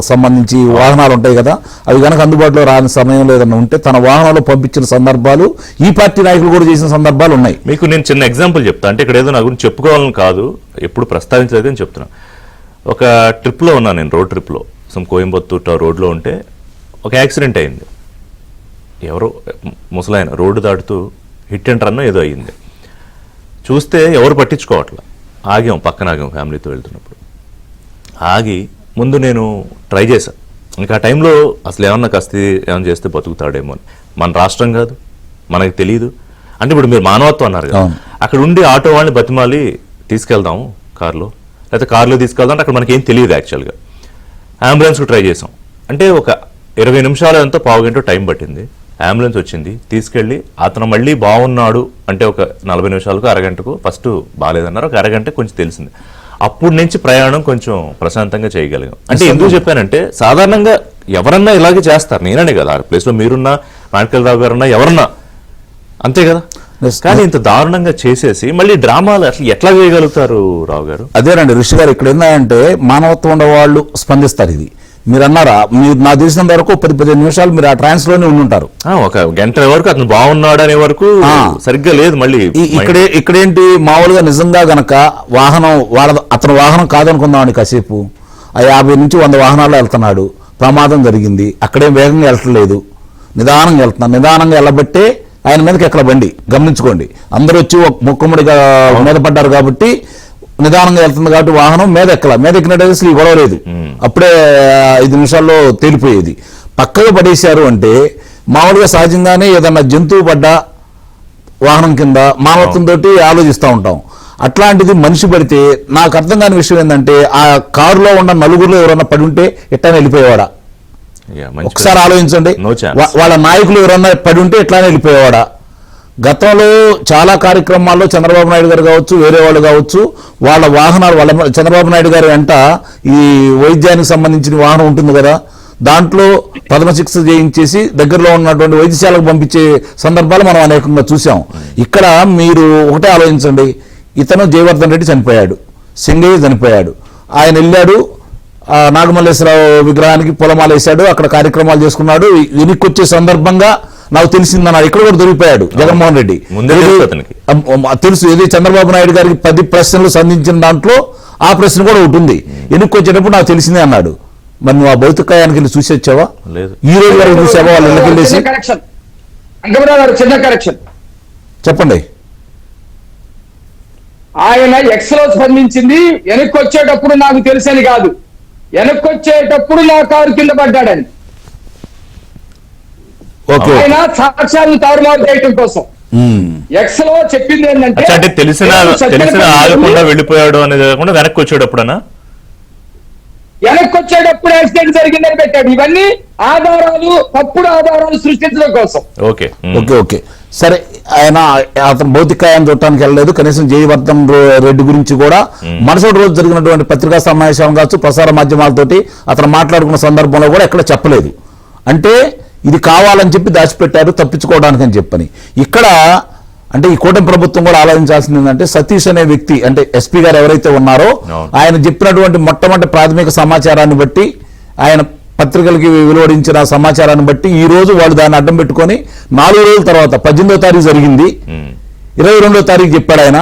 సంబంధించి వాహనాలు ఉంటాయి కదా, అవి కనుక అందుబాటులో రాని సమయంలో ఏదైనా ఉంటే తన వాహనంలో పంపించిన సందర్భాలు ఈ పార్టీ నాయకులు కూడా చేసిన సందర్భాలు ఉన్నాయి. మీకు నేను చిన్న ఎగ్జాంపుల్ చెప్తా. అంటే ఇక్కడ ఏదో నా గురించి చెప్పుకోవాలని కాదు, ఎప్పుడు ప్రస్తావించలేదు అని చెప్తున్నా. ఒక ట్రిప్లో ఉన్నాను నేను, రోడ్ ట్రిప్లో, కోయంబత్తూర్ రోడ్లో ఉంటే ఒక యాక్సిడెంట్ అయింది. ఎవరో ముసలాయన రోడ్డు దాటుతూ హిట్ అండ్ రన్ ఏదో అయ్యింది. చూస్తే ఎవరు పట్టించుకోవట్లా. ఆగాం, పక్కన ఆగాం ఫ్యామిలీతో వెళ్తున్నప్పుడు. ఆగి ముందు నేను ట్రై చేశాను. ఇంకా ఆ టైంలో అసలు ఏమన్నా ఏమన్నా చేస్తే బతుకుతాడేమో అని. మన రాష్ట్రం కాదు, మనకి తెలియదు. అంటే ఇప్పుడు మీరు మానవత్వం అన్నారు కదా, అక్కడ ఉండి ఆటో వాళ్ళని బతిమాలి తీసుకెళ్దాము కార్లో, లేకపోతే కార్లో తీసుకెళ్దాం అంటే అక్కడ మనకేం తెలియదు యాక్చువల్గా. అంబులెన్స్కి ట్రై చేసాం. అంటే ఒక 20 నిమిషాలు ఎంతో పావుగంట టైం పట్టింది. అంబులెన్స్ వచ్చింది, తీసుకెళ్ళి అతను మళ్ళీ బాగున్నాడు అంటే ఒక 40 నిమిషాలకు అరగంటకు, ఫస్ట్ బాగాలేదన్నారు, ఒక అరగంట కొంచెం తెలిసింది. అప్పటి నుంచి ప్రయాణం కొంచెం ప్రశాంతంగా చేయగలిగాం. అంటే ఎందుకు చెప్పానంటే సాధారణంగా ఎవరన్నా ఇలాగే చేస్తారు, నేననే కదా, ఆ ప్లేస్లో మీరున్నా, మాణిక్యాలరావు గారున్నా, ఎవరన్నా అంతే కదా. కానీ ఇంత దారుణంగా చేసేసి మళ్ళీ డ్రామాలు అసలు ఎట్లా చేయగలుగుతారు రావు గారు? అదేనండి ఋషి గారు, ఇక్కడ ఏంటంటే మానవత్వం ఉన్న వాళ్ళు స్పందిస్తారు. ఇది మీరు అన్నారా, మీరు నాకు తెలిసినంత వరకు 10-15 నిమిషాలు మీరు ఆ ట్రాన్స్ లోనే ఉండుంటారు. ఒక గంట వరకు అతను బాగున్నాడు అనే వరకు సరిగ్గా లేదు. మళ్ళీ ఇక్కడేంటి మామూలుగా నిజంగా గనక వాహనం అతను వాహనం కాదనుకుందామని కాసేపు 50 నుంచి 100 వాహనాల్లో వెళ్తున్నాడు, ప్రమాదం జరిగింది, అక్కడేం వేగంగా వెళ్ళట్లేదు, నిదానంగా వెళ్తున్నాను. నిదానంగా వెళ్ళబట్టే ఆయన మీదకి ఎక్కడ బండి గమనించుకోండి, అందరూ వచ్చి ఒక ముక్కముడిగా మీద పడ్డారు కాబట్టి నిదానంగా వెళ్తుంది కాబట్టి వాహనం మీద ఎక్కినట్టు అసలు ఈ గొడవ లేదు, అప్పుడే 5 నిమిషాల్లో తేలిపోయేది. పక్కగా పడేశారు అంటే మామూలుగా సహజంగానే ఏదన్నా జంతువు పడ్డా వాహనం కింద మానవత్వంతో ఆలోచిస్తూ ఉంటాం. అట్లాంటిది మనిషి పడితే నాకు అర్థం కాని విషయం ఏంటంటే ఆ కారులో ఉన్న నలుగురిలో ఎవరన్నా పడి ఉంటే ఎట్లానే వెళ్ళిపోయేవాడా? ఒకసారి ఆలోచించండి. వాళ్ళ నాయకులు ఎవరన్నా పడి ఉంటే ఎట్లానే వెళ్ళిపోయేవాడా? గతంలో చాలా కార్యక్రమాల్లో చంద్రబాబు నాయుడు గారు కావచ్చు, వేరే వాళ్ళు కావచ్చు, వాళ్ళ వాహనాలు చంద్రబాబు నాయుడు గారి వెంట ఈ వైద్యానికి సంబంధించిన వాహనం ఉంటుంది కదా, దాంట్లో ప్రథమ చికిత్స చేయించేసి దగ్గరలో ఉన్నటువంటి వైద్యశాలకు పంపించే సందర్భాలు మనం అనేకంగా చూసాం. ఇక్కడ మీరు ఒకటే ఆలోచించండి, ఇతను జయవర్ధన్ రెడ్డి చనిపోయాడు, సింగయ్య చనిపోయాడు, ఆయన వెళ్ళాడు నాగమల్లేశ్వరరావు విగ్రహానికి పొలమాల వేశాడు, అక్కడ కార్యక్రమాలు చేసుకున్నాడు. వెనక్కి వచ్చే సందర్భంగా నాకు తెలిసిందన్నాడు, ఇక్కడ కూడా దొరికిపోయాడు జగన్మోహన్ రెడ్డి. తెలుసు, ఇది చంద్రబాబు నాయుడు గారికి 10 ప్రశ్నలు సంధించిన దాంట్లో ఆ ప్రశ్న కూడా ఒకటి ఉంది. వెనక్కి వచ్చేటప్పుడు నాకు తెలిసిందే అన్నాడు. మరి నువ్వు ఆ భౌతికాయానికి వెళ్ళి చూసి వచ్చావా? ఈ రోజు వరకు చూసావా? వాళ్ళు ఇళ్ళకి వెళ్ళేసి చిన్న కరెక్షన్ చెప్పండి. ఆయన ఎక్స్ లో స్పందించింది వెనక్కి వచ్చేటప్పుడు నాకు తెలుసని కాదు, వెనక్కి వచ్చేటప్పుడు నా కారు కింద పడ్డాడని. ఆయన సాక్ష్యాలను తారుమారు చేయటం కోసం ఎక్స్ లో చెప్పింది ఏంటంటే తెలిసిన ఆగకుండా వెళ్ళిపోయాడు అనేది కాకుండా వెనక్కి వచ్చేటప్పుడనా, వెనక్కి వచ్చేటప్పుడు యాక్సిడెంట్ జరిగిందని పెట్టాడు. ఇవన్నీ ఆధారాలు, తప్పుడు ఆధారాలు సృష్టించడం కోసం. ఓకే ఓకే ఓకే సరే, ఆయన అతను భౌతికాయాన్ని చూడటానికి వెళ్ళలేదు. కనీసం జయవర్ధన్ రెడ్డి గురించి కూడా మరుసటి రోజు జరిగినటువంటి పత్రికా సమావేశం కావచ్చు, ప్రసార మాధ్యమాలతోటి అతను మాట్లాడుకున్న సందర్భంలో కూడా ఎక్కడ చెప్పలేదు. అంటే ఇది కావాలని చెప్పి దాచిపెట్టారు తప్పించుకోవడానికి అని చెప్పని. ఇక్కడ అంటే ఈ కూటమి ప్రభుత్వం కూడా ఆలోచించాల్సింది ఏంటంటే, సతీష్ అనే వ్యక్తి అంటే ఎస్పీ గారు ఎవరైతే ఉన్నారో ఆయన చెప్పినటువంటి మొట్టమొదటి ప్రాథమిక సమాచారాన్ని బట్టి, ఆయన పత్రికలకి వెలువడించిన సమాచారాన్ని బట్టి ఈ రోజు వాళ్ళు దాన్ని అడ్డం పెట్టుకొని 4 రోజుల తర్వాత 18వ తారీఖు జరిగింది, 22వ తారీఖు చెప్పాడు ఆయన,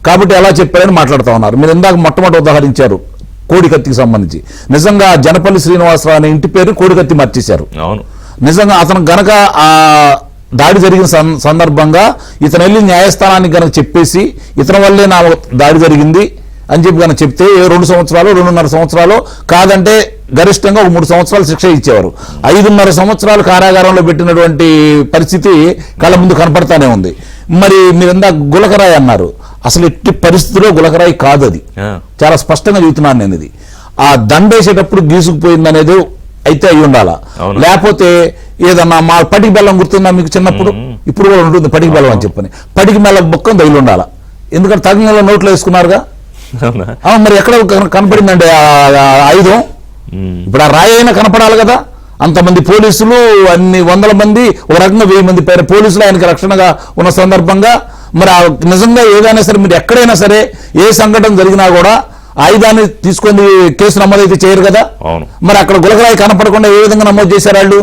కాబట్టి ఎలా చెప్పాడని మాట్లాడుతూ ఉన్నారు. మీరు ఇందాక మొట్టమొదటి ఉదాహరించారు కోడికత్తికి సంబంధించి. నిజంగా జనపల్లి శ్రీనివాసరావు అనే ఇంటి పేరు కోడికత్తి మార్చేశారు. నిజంగా అతను గనక ఆ దాడి జరిగిన సందర్భంగా ఇతను వెళ్ళి న్యాయస్థానానికి గనక చెప్పేసి ఇతని వల్లే నా దాడి జరిగింది అని చెప్పి కనుక చెప్తే 2 సంవత్సరాలు 2.5 సంవత్సరాలు కాదంటే గరిష్టంగా ఒక 3 సంవత్సరాలు శిక్ష ఇచ్చేవారు. 5.5 సంవత్సరాలు కారాగారంలో పెట్టినటువంటి పరిస్థితి కళ్ళ ముందు కనపడతానే ఉంది. మరి మీరు ఇందాక గులకరాయి అన్నారు, అసలు ఎట్టి పరిస్థితిలో గులకరాయి కాదు అది. చాలా స్పష్టంగా చెబుతున్నాను నేను. ఇది ఆ దండేసేటప్పుడు గీసుకుపోయింది అనేది అయితే అయి ఉండాలా, లేకపోతే ఏదన్నా మా పటికి బెల్లం గుర్తుందా మీకు చిన్నప్పుడు? ఇప్పుడు కూడా ఉంటుంది పటికి బెల్లం అని చెప్పని. పటికి బెల్లం బొక్కం తగిలి ఉండాలా, ఎందుకంటే తగిన నోట్లో వేసుకున్నారుగా. మరి ఎక్కడ కనపడిందండి ఆయుధం? ఇప్పుడు ఆ రాయి అయినా కనపడాలి కదా. అంతమంది పోలీసులు, అన్ని 100 మంది, ఒక రకంగా 1000 మంది పైన పోలీసులు ఆయనకి రక్షణగా ఉన్న సందర్భంగా మరి నిజంగా ఏదైనా సరే మీరు ఎక్కడైనా సరే ఏ సంఘటన జరిగినా కూడా ఆయుధాన్ని తీసుకొని కేసు నమోదైతే చేయరు కదా. మరి అక్కడ గులకరాయి కనపడకుండా ఏ విధంగా నమోదు చేశారు వాళ్ళు?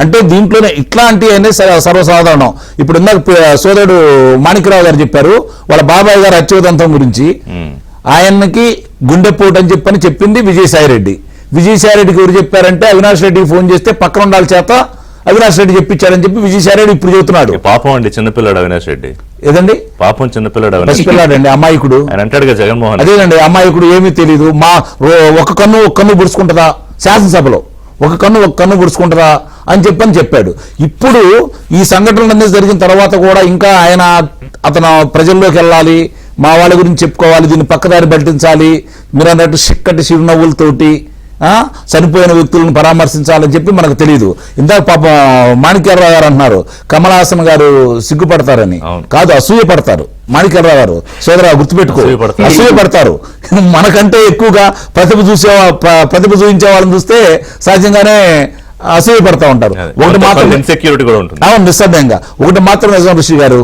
అంటే దీంట్లోనే ఇట్లాంటి అనేది సర్వసాధారణం. ఇప్పుడు ఇందాక సోదరుడు మాణిక్యరావు గారు చెప్పారు వాళ్ళ బాబాయ్ గారు అత్యుదంతం గురించి. ఆయనకి గుండెపోటు అని చెప్పింది విజయసాయిరెడ్డి. విజయసాయిరెడ్డికి ఎవరు చెప్పారంటే అవినాష్ రెడ్డికి ఫోన్ చేస్తే పక్కన ఉండాలి చేత అవినాష్ రెడ్డి చెప్పించారని చెప్పి విజయసాయిరెడ్డి ఇప్పుడు చెబుతున్నాడు. పాపం అండి చిన్నపిల్లాడు అవినాష్ రెడ్డి. ఏదండి పాపం? చిన్నపిల్లాడు అండి, అమాయకుడు. ఆయన అంటాడుగా జగన్మోహన్. అదేనండి అమాయకుడు, ఏమీ తెలియదు. మా ఒక కన్ను పుడుచుకుంటుందా శాసనసభలో, ఒక కన్ను పుడుచుకుంటుందా అని చెప్పాడు. ఇప్పుడు ఈ సంఘటనలన్నీ జరిగిన తర్వాత కూడా ఇంకా అతను ప్రజల్లోకి వెళ్ళాలి, మా వాళ్ళ గురించి చెప్పుకోవాలి, దీన్ని పక్కదారి పట్టించాలి, మీరు అన్నట్టు చిక్కటి చిరునవ్వులతోటి చనిపోయిన వ్యక్తులను పరామర్శించాలని చెప్పి మనకు తెలియదు. ఇందాక పాపం మాణిక్యరావు గారు అంటున్నారు కమల్ హాసన్ గారు సిగ్గుపడతారని. కాదు, అసూయ పడతారు. మాణిక్యరావు గారు సోదరా గుర్తుపెట్టుకో, అసూయ పడతారు. మనకంటే ఎక్కువగా ప్రతిభ చూపించే వాళ్ళని చూస్తే సహజంగానే అసూయ పడతా ఉంటారు. ఒకటి మాత్రం ఇన్సెక్యూరిటీ కూడా ఉంటుంది. అవును, నిస్సందేహంగా. ఒకటి మాత్రం నిజం ఋషి గారు,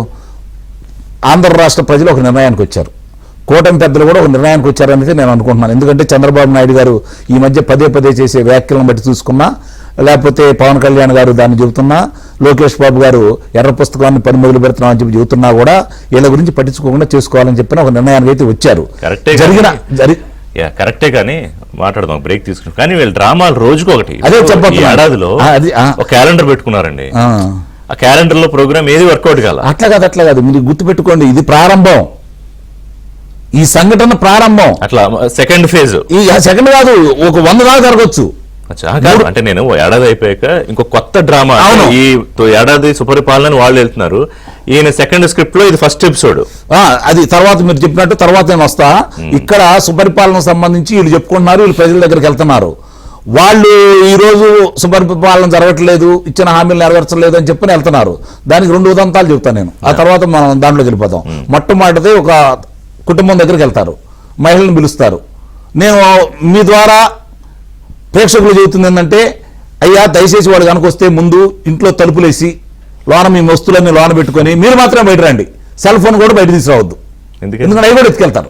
ఆంధ్ర రాష్ట్ర ప్రజలు ఒక నిర్ణయానికి వచ్చారు, కూటమి పెద్దలు కూడా ఒక నిర్ణయానికి వచ్చారనేది నేను అనుకుంటున్నాను. ఎందుకంటే చంద్రబాబు నాయుడు గారు ఈ మధ్య పదే చేసే వ్యాఖ్యలను బట్టి చూసుకున్నా, లేకపోతే పవన్ కళ్యాణ్ గారు దాన్ని చెబుతున్నా, లోకేష్ బాబు గారు ఎర్ర పుస్తకాన్ని పని మొదలు పెడుతున్నామని చెప్పి చెబుతున్నా కూడా వీళ్ళ గురించి పట్టించుకోకుండా చేసుకోవాలని చెప్పిన ఒక నిర్ణయానికి అయితే వచ్చారు. కరెక్టే కానీ మాట్లాడదాం, బ్రేక్ తీసుకున్నాం. కానీ వీళ్ళు డ్రామాలు రోజుకు ఒకటి. అదే చెప్పండి, ఏడాదిలో ఒక క్యాలెండర్ పెట్టుకున్నారండి. ఆ క్యాలెండర్ లో ప్రోగ్రామ్ ఏది వర్కౌట్ కాల. అట్లా కాదు, మీరు గుర్తుపెట్టుకోండి, ఇది ప్రారంభం. ఈ సంఘటన ప్రారంభం. అట్లా సెకండ్ ఫేజ్. ఈ సెకండ్ కాదు, ఒక 100 దాకా జరగచ్చు. అంటే నేను ఏడాది అయిపోయాక ఇంకో కొత్త డ్రామా, ఈ ఏడాది సుపరిపాలన వాళ్ళు వెళ్తున్నారు. ఈయన సెకండ్ స్క్రిప్ట్ లో ఇది ఫస్ట్ ఎపిసోడ్. అది తర్వాత మీరు చెప్పినట్టు తర్వాత నేను వస్తా. ఇక్కడ సుపరిపాలన సంబంధించి వీళ్ళు చెప్పుకుంటున్నారు, వీళ్ళు ప్రజల దగ్గరికి వెళ్తున్నారు. వాళ్ళు ఈ రోజు సుపరిపాలన జరగట్లేదు, ఇచ్చిన హామీలు నెరవేర్చలేదు అని చెప్పి వెళ్తున్నారు. దానికి 2 ఉదంతాలు చెప్తాను నేను, ఆ తర్వాత మనం దాంట్లోకి వెళ్ళిపోతాం. మొట్టమొదటిది ఒక కుటుంబం దగ్గరికి వెళ్తారు, మహిళలను పిలుస్తారు. నేను మీ ద్వారా ప్రేక్షకులు చెబుతుంది ఏంటంటే, అయ్యా దయచేసి వాడు కనుకొస్తే ముందు ఇంట్లో తలుపులేసి లోన మీ వస్తువులన్నీ లోన పెట్టుకొని మీరు మాత్రమే బయట రండి, సెల్ ఫోన్ కూడా బయట తీసుకురావద్దు, ఎందుకంటే అవి కూడా ఎత్తుకెళ్తారు.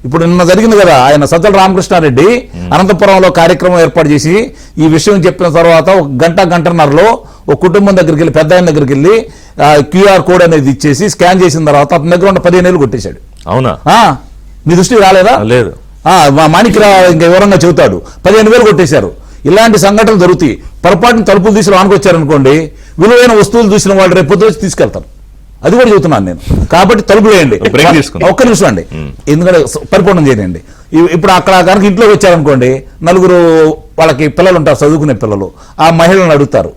ఇప్పుడు నిన్న జరిగింది కదా, ఆయన సజ్జల రామకృష్ణారెడ్డి అనంతపురంలో కార్యక్రమం ఏర్పాటు చేసి ఈ విషయం చెప్పిన తర్వాత ఒక గంటన్నరలో ఒక కుటుంబం దగ్గరికి వెళ్ళి, పెద్ద ఆయన దగ్గరికి వెళ్ళి QR కోడ్ అనేది ఇచ్చేసి స్కాన్ చేసిన తర్వాత అతని దగ్గర ఉన్న 15 ఏళ్ళు కొట్టేశాడు. అవునా? మీ దృష్టికి రాలేదా? లేదు. మాణిక్యరావు ఇంకా వివరంగా చెబుతాడు. 15,000 కొట్టేశారు. ఇలాంటి సంఘటనలు జరుగుతాయి. పొరపాటున తలుపులు తీసి లోనకొచ్చారనుకోండి, విలువైన వస్తువులు చూసిన వాళ్ళు రేపు పొద్దు వచ్చి తీసుకెళ్తారు. అది కూడా చెబుతున్నాను నేను. కాబట్టి తలుపులు వేయండి. ఒక్క నిమిషం అండి, ఎందుకంటే పరిపూర్ణం చేయండి. ఇప్పుడు అక్కడ కనుక ఇంట్లోకి వచ్చారనుకోండి, 4 వాళ్ళకి పిల్లలు ఉంటారు, చదువుకునే పిల్లలు. ఆ మహిళలను అడుగుతారు.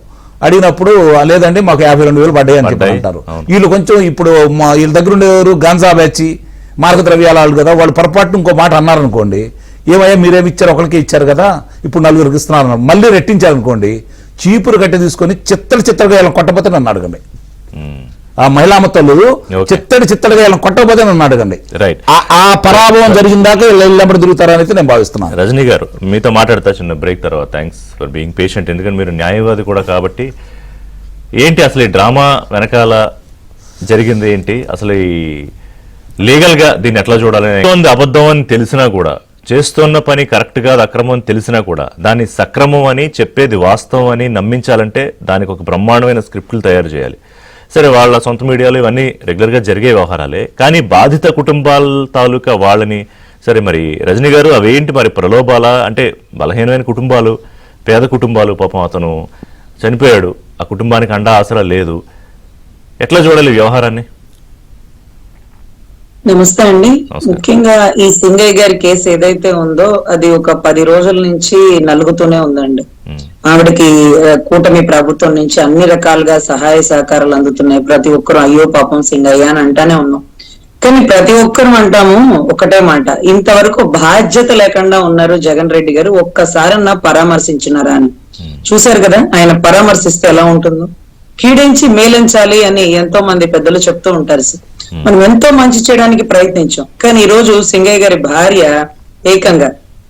అడిగినప్పుడు లేదండి మాకు 52,000 పడ్డాయి అని చెప్పి అంటారు. వీళ్ళు కొంచెం ఇప్పుడు వీళ్ళ దగ్గర ఉండేవారు గాంజా బ్యాచి, మార్గ ద్రవ్యాలు కదా, వాళ్ళు పొరపాటున ఇంకో మాట అన్నారనుకోండి, ఏమయ్యా మీరేమి ఇచ్చారు, ఒకరికి ఇచ్చారు కదా, ఇప్పుడు 4 ఇస్తున్నారు, మళ్ళీ రెట్టించారనుకోండి, చీపురు కట్టి తీసుకొని చిత్తడిగా వీళ్ళని కొట్టబోతే నన్ను అడగండి. ఆ మహిళామతలు చిత్తడిగా వీళ్ళని కొట్టబోతే నన్ను అడగండి. ఆ పరాభవం జరిగిన దాకా వీళ్ళెంబడి తిరుగుతారని అయితే నేను భావిస్తున్నాను. రజనీ గారు మీతో మాట్లాడతా చిన్న బ్రేక్ తర్వాత. Thanks for being patient. ఎందుకంటే మీరు న్యాయవాది కూడా కాబట్టి, ఏంటి అసలు ఈ డ్రామా వెనకాల జరిగింది ఏంటి, అసలు ఈ లీగల్ గా దీన్ని ఎట్లా చూడాలని, అబద్ధం అని తెలిసినా కూడా, చేస్తున్న పని కరెక్ట్ గా అక్రమం అని తెలిసినా కూడా దాన్ని సక్రమం అని చెప్పేది వాస్తవం అని నమ్మించాలంటే దానికి ఒక బ్రహ్మాండమైన స్క్రిప్టులు తయారు చేయాలి. సరే, వాళ్ళ సొంత మీడియాలో ఇవన్నీ రెగ్యులర్ గా జరిగే వ్యవహారాలే, కానీ బాధిత కుటుంబాల తాలూకా వాళ్ళని, సరే మరి రజనీ గారు అవేంటి మరి ప్రలోభాల, అంటే బలహీనమైన కుటుంబాలు, పేద కుటుంబాలు, పాపం అతను చనిపోయాడు, ఆ కుటుంబానికి అండా ఆసరా లేదు, ఎట్లా చూడాలి వ్యవహారాన్ని? నమస్తే అండి. నమస్కారం. ముఖ్యంగా ఈ సింగయ్య గారి కేసు ఏదైతే ఉందో అది ఒక 10 రోజుల నుంచి నలుగుతూనే ఉందండి. ఆవిడకి కూటమి ప్రభుత్వం నుంచి అన్ని రకాలుగా సహాయ సహకారాలు అందుతున్నాయి. ప్రతి ఒక్కరు అయ్యో పాపం సింగయ్య అని అంటానే ఉన్నాం. కానీ ప్రతి ఒక్కరు అంటాము ఒకటే మాట, ఇంతవరకు బాధ్యత లేకుండా ఉన్నారు జగన్ రెడ్డి గారు, ఒక్కసారన్నా పరామర్శించినారా అని. చూశారు కదా ఆయన పరామర్శిస్తే ఎలా ఉంటుందో. కీడించి మేలించాలి అని ఎంతో మంది పెద్దలు చెప్తూ ఉంటారు. మనం ఎంతో మంచి చేయడానికి ప్రయత్నించాం. కానీ ఈ రోజు సింగయ్య గారి భార్య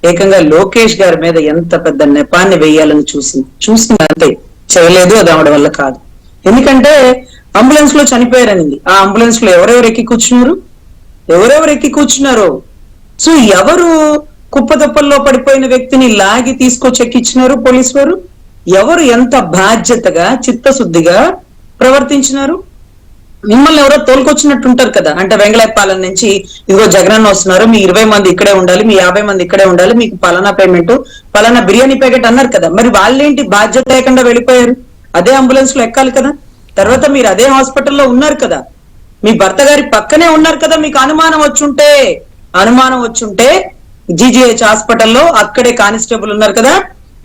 ఏకంగా లోకేష్ గారి మీద ఎంత పెద్ద నెపాన్ని వేయాలని చూసింది అంతే, చేయలేదు. అది ఆవిడ వల్ల కాదు. ఎందుకంటే అంబులెన్స్ లో చనిపోయారనింది. ఆ అంబులెన్స్ లో ఎవరెవరు ఎక్కి కూర్చున్నారు. సో ఎవరు కుప్పదప్పల్లో పడిపోయిన వ్యక్తిని లాగి తీసుకొచ్చి ఎక్కించినారు పోలీసు వారు? ఎవరు ఎంత బాధ్యతగా చిత్తశుద్ధిగా ప్రవర్తించినారు? మిమ్మల్ని ఎవరో తోలుకొచ్చినట్టుంటారు కదా. అంటే వెంగళపాలెం నుంచి ఇదిగో జగనన్న వస్తున్నారు, మీ 20 మంది ఇక్కడే ఉండాలి, మీ 50 మంది ఇక్కడే ఉండాలి, మీకు పలానా పేమెంట్, పలానా బిర్యానీ ప్యాకెట్ అన్నారు కదా. మరి వాళ్ళేంటి బాధ్యత లేకుండా వెళ్ళిపోయారు? అదే అంబులెన్స్ లో ఎక్కాలి కదా. తర్వాత మీరు అదే హాస్పిటల్లో ఉన్నారు కదా, మీ భర్త గారి పక్కనే ఉన్నారు కదా. మీకు అనుమానం వచ్చుంటే జీజీహెచ్ హాస్పిటల్లో అక్కడే కానిస్టేబుల్ ఉన్నారు కదా,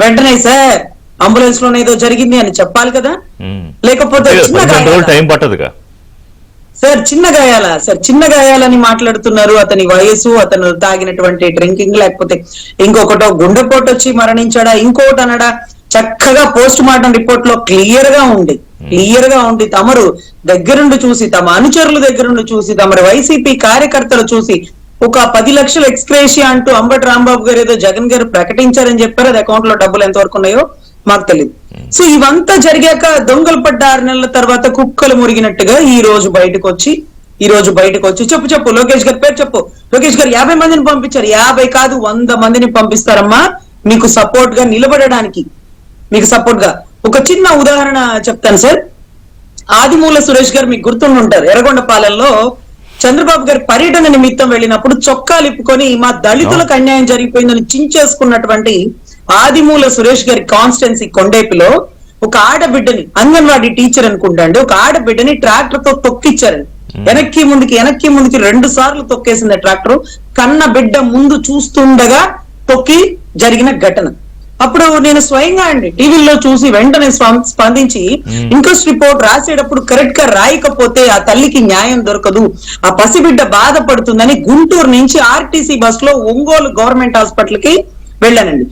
వెంటనే సార్ అంబులెన్స్ లోనే ఏదో జరిగింది అని చెప్పాలి కదా. లేకపోతే టైం పట్టదుగా సార్, చిన్న గాయాలని మాట్లాడుతున్నారు. అతని వయసు, అతను తాగినటువంటి డ్రింకింగ్, లేకపోతే ఇంకొకటో గుండెపోటు వచ్చి మరణించాడా, ఇంకోటి అనడా, చక్కగా పోస్ట్ మార్టం రిపోర్ట్ లో క్లియర్ గా ఉండి తమరు దగ్గరుండి చూసి, తమ అనుచరుల దగ్గరుండి చూసి, తమరు వైసీపీ కార్యకర్తలు చూసి ఒక 10 లక్షల ఎక్స్గ్రేషియా అంటూ అంబటి రాంబాబు గారు ఏదో జగన్ గారు ప్రకటించారని చెప్పారు. అది అకౌంట్ లో డబ్బులు ఎంతవరకు ఉన్నాయో మాకు తెలియదు. సో ఇవంతా జరిగాక దొంగలు పడ్డ 6 నెలల తర్వాత కుక్కలు మురిగినట్టుగా ఈ రోజు బయటకు వచ్చి చెప్పు లోకేష్ గారి పేరు చెప్పు. లోకేష్ గారు 50 మందిని పంపించారు. 50 కాదు 100 మందిని పంపిస్తారమ్మా మీకు సపోర్ట్ గా నిలబడడానికి. మీకు సపోర్ట్ గా ఒక చిన్న ఉదాహరణ చెప్తాను సార్. ఆదిమూల సురేష్ గారు మీకు గుర్తుండి ఉంటారు. ఎర్రగొండపాలెంలో చంద్రబాబు గారి పర్యటన నిమిత్తం వెళ్ళినప్పుడు చొక్కాలు ఇప్పుకొని మా దళితులకు అన్యాయం జరిగిపోయిందని చించేసుకున్నటువంటి ఆదిమూల సురేష్ గారి కాన్స్టిట్యున్సీ కొండేపిలో ఒక ఆడబిడ్డని, అంగన్వాడీ టీచర్ అనుకుంటాండి, ఒక ఆడబిడ్డని ట్రాక్టర్ తో తొక్కిచ్చారండి. వెనక్కి ముందుకి 2 సార్లు తొక్కేసింది ట్రాక్టర్. కన్న బిడ్డ ముందు చూస్తుండగా తొక్కి జరిగిన ఘటన. అప్పుడు నేను స్వయంగా టీవీలో చూసి వెంటనే స్పందించి ఇంక్వెస్ట్ రిపోర్ట్ రాసేటప్పుడు కరెక్ట్ గా రాయకపోతే ఆ తల్లికి న్యాయం దొరకదు, ఆ పసిబిడ్డ బాధపడుతుందని గుంటూరు నుంచి ఆర్టీసీ బస్ లో ఒంగోలు గవర్నమెంట్ హాస్పిటల్ కి వెళ్ళానండి.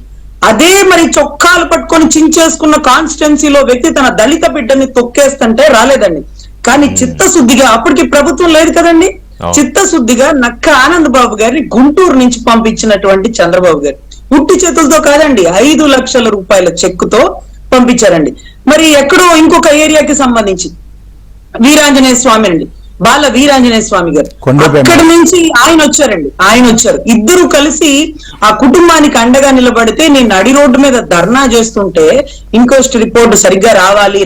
అదే మరి చొక్కాలు పట్టుకొని చించేసుకున్న కాన్స్టిట్యున్సీలో వ్యక్తి తన దళిత బిడ్డని తొక్కేస్తుంటే రాలేదండి. కానీ చిత్తశుద్ధిగా, అప్పటికి ప్రభుత్వం లేదు కదండి, చిత్తశుద్ధిగా నక్క ఆనంద్ బాబు గారిని గుంటూరు నుంచి పంపించినటువంటి చంద్రబాబు గారు ఉట్టి చేతులతో కాదండి, 5 లక్షల రూపాయల చెక్కుతో పంపించారండి. మరి ఎక్కడో ఇంకొక ఏరియాకి సంబంధించి వీరాంజనేయ స్వామి అండి, బాల వీరాంజనేయ స్వామి గారు, అక్కడి నుంచి ఆయన వచ్చారు. ఇద్దరు కలిసి ఆ కుటుంబానికి అండగా నిలబడితే నేను నడి రోడ్డు మీద ధర్నా చేస్తుంటే ఇంక్వెస్ట్ రిపోర్ట్ సరిగ్గా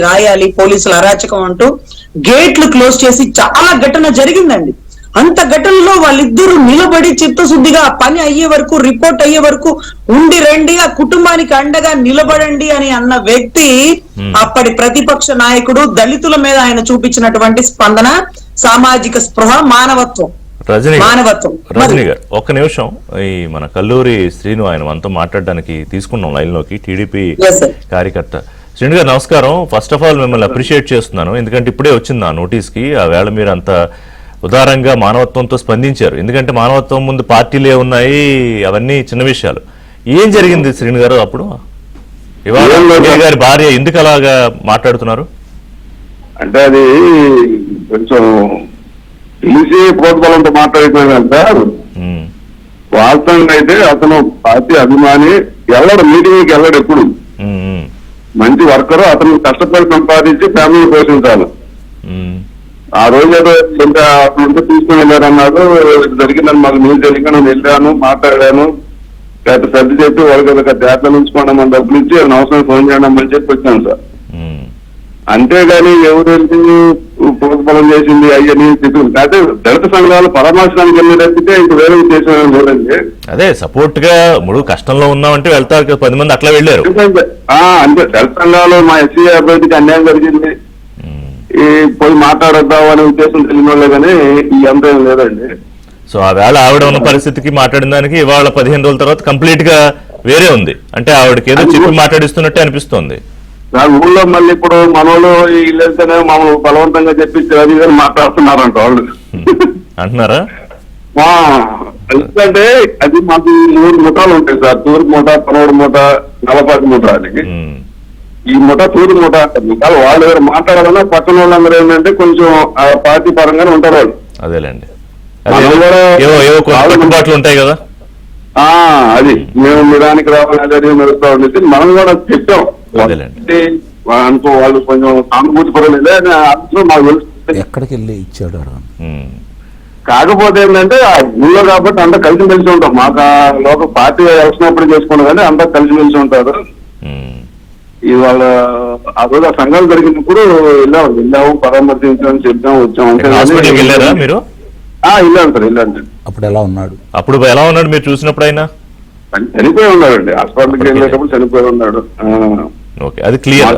రాయాలి, పోలీసులు అరాచకం అంటూ గేట్లు క్లోజ్ చేసి చాలా ఘటన జరిగిందండి. అంత ఘటనలో వాళ్ళిద్దరూ నిలబడి చిత్తశుద్ధిగా పని అయ్యే వరకు, రిపోర్ట్ అయ్యే వరకు ఉండి రండి, ఆ కుటుంబానికి అండగా నిలబడండి అని అన్న వ్యక్తి అప్పటి ప్రతిపక్ష నాయకుడు. దళితుల మీద ఆయన చూపించినటువంటి స్పందన, సామాజిక స్పృహ, మానవత్వం. రజనీ గారు ఒక్క నిమిషం, ఈ మన కల్లూరి శ్రీను ఆయన మనతో మాట్లాడడానికి తీసుకున్నాం లైన్ లోకి, టీడీపీ కార్యకర్త. శ్రీను గారు నమస్కారం. ఫస్ట్ ఆఫ్ ఆల్ మిమ్మల్ని అప్రిషియేట్ చేస్తున్నాను, ఎందుకంటే ఇప్పుడే వచ్చింది ఆ నోటీస్ కి. ఆ వేళ మీరు అంత ఉదారంగా మానవత్వంతో స్పందించారు. ఎందుకంటే మానవత్వం ముందు పార్టీలే ఉన్నాయి, అవన్నీ చిన్న విషయాలు. ఏం జరిగింది శ్రీను గారు అప్పుడు? ఇవాళ గారి భార్య ఎందుకు అలాగా మాట్లాడుతున్నారు? అంటే అది కొంచెం తెలిసి ప్రోత్బలంతో మాట్లాడుతున్నాడంట. వాస్తవంగా అయితే అతను పార్టీ అభిమాని, మీటింగ్కి వెళ్ళడు ఎప్పుడు. మంచి వర్కరు, అతను కష్టపడి సంపాదించి ఫ్యామిలీ పోషించాలి. ఆ రోజు ఏదో అతను తీసుకుని వెళ్ళారన్నాడు, జరిగిందని మాకు న్యూస్ జరిగిన నేను వెళ్ళాను, మాట్లాడాను, సర్ది చెప్పి వాళ్ళకి ఒక జాగ్రత్త ఉంచుకోండి, మన డబ్బులు ఇచ్చి అవసరం ఫోన్ చేయడం అని చెప్పి వచ్చాను సార్. అంతేగాని ఎవరు ప్రోత్బలం చేసింది అయ్యని అయితే దళిత సంఘాలు పరామర్శనానికి వెళ్ళి తప్పితే ఇంక వేరే ఉద్దేశం లేదండి. అదే సపోర్ట్ గా ఇప్పుడు కష్టంలో ఉన్నామంటే వెళ్తారు, 10 మంది అట్లా వెళ్ళారు. అంటే దళిత సంఘాలు మా ఎస్సీ అభ్యర్థికి అన్యాయం జరిగింది, ఈ పోయి మాట్లాడొద్దాం అనే ఉద్దేశం తెలియని వాళ్ళే కానీ ఈ అంతా ఏం లేదండి. సో ఆ వేళ ఆవిడ ఉన్న పరిస్థితికి మాట్లాడిన దానికి ఇవాళ 15 రోజుల తర్వాత కంప్లీట్ గా వేరే ఉంది. అంటే ఆవిడకి ఏదో చెప్పి మాట్లాడిస్తున్నట్టే అనిపిస్తుంది. ఊళ్ళో మళ్ళీ ఇప్పుడు మనోళ్ళు వీళ్ళు వెళ్తేనే మమ్మల్ని బలవంతంగా చెప్పించి అది ఇది మాట్లాడుతున్నారంట వాళ్ళు అంటున్నారా? ఎందుకంటే అది మాకు 3 ముఠాలు ఉంటాయి సార్. తూర్పు ముఠ, పనోడు ముఠ, నలపాటి ముఠ అని. ఈ ముఠ తూర్పు ముఠ ముఠాలు వాళ్ళు ఎవరు మాట్లాడాలన్నా పక్కన వాళ్ళందరూ ఏంటంటే కొంచెం పార్టీ పరంగానే ఉంటారు వాళ్ళు. అదేలేండి, కట్టుబాట్లు ఉంటాయి కదా. అది మేము నిరానికి రావాలి అదే నడుస్తా ఉండేది. మనం కూడా చెప్పాం అనుకో, వాళ్ళు కొంచెం సానుభూతి పడలేదే అని ఆలోచన మాకు తెలుస్తుంది. ఎక్కడికి వెళ్ళి ఇచ్చాడు కాకపోతే ఏంటంటే ఆ ఊళ్ళో కాబట్టి అంతా కలిసిమెలిసి ఉంటాం. మాకు లోక పార్టీ వచ్చినప్పుడు చేసుకున్నాం కానీ అంతా కలిసిమెలిసి ఉంటారు. ఇవాళ ఆ రోజు ఆ సంఘాలు జరిగినప్పుడు వెళ్ళాము పరామర్శించాము, చెప్పాము, వచ్చాము. వెళ్ళారా మీరు? వెళ్ళాను సార్, వెళ్ళాను సార్. అప్పుడు ఎలా ఉన్నాడు? అప్పుడు ఎలా ఉన్నాడు మీరు చూసినప్పుడు? అయినా చనిపోయి ఉన్నాడండి. హాస్పిటల్కి వెళ్ళేటప్పుడు చనిపోయి ఉన్నాడు. అది క్లియర్.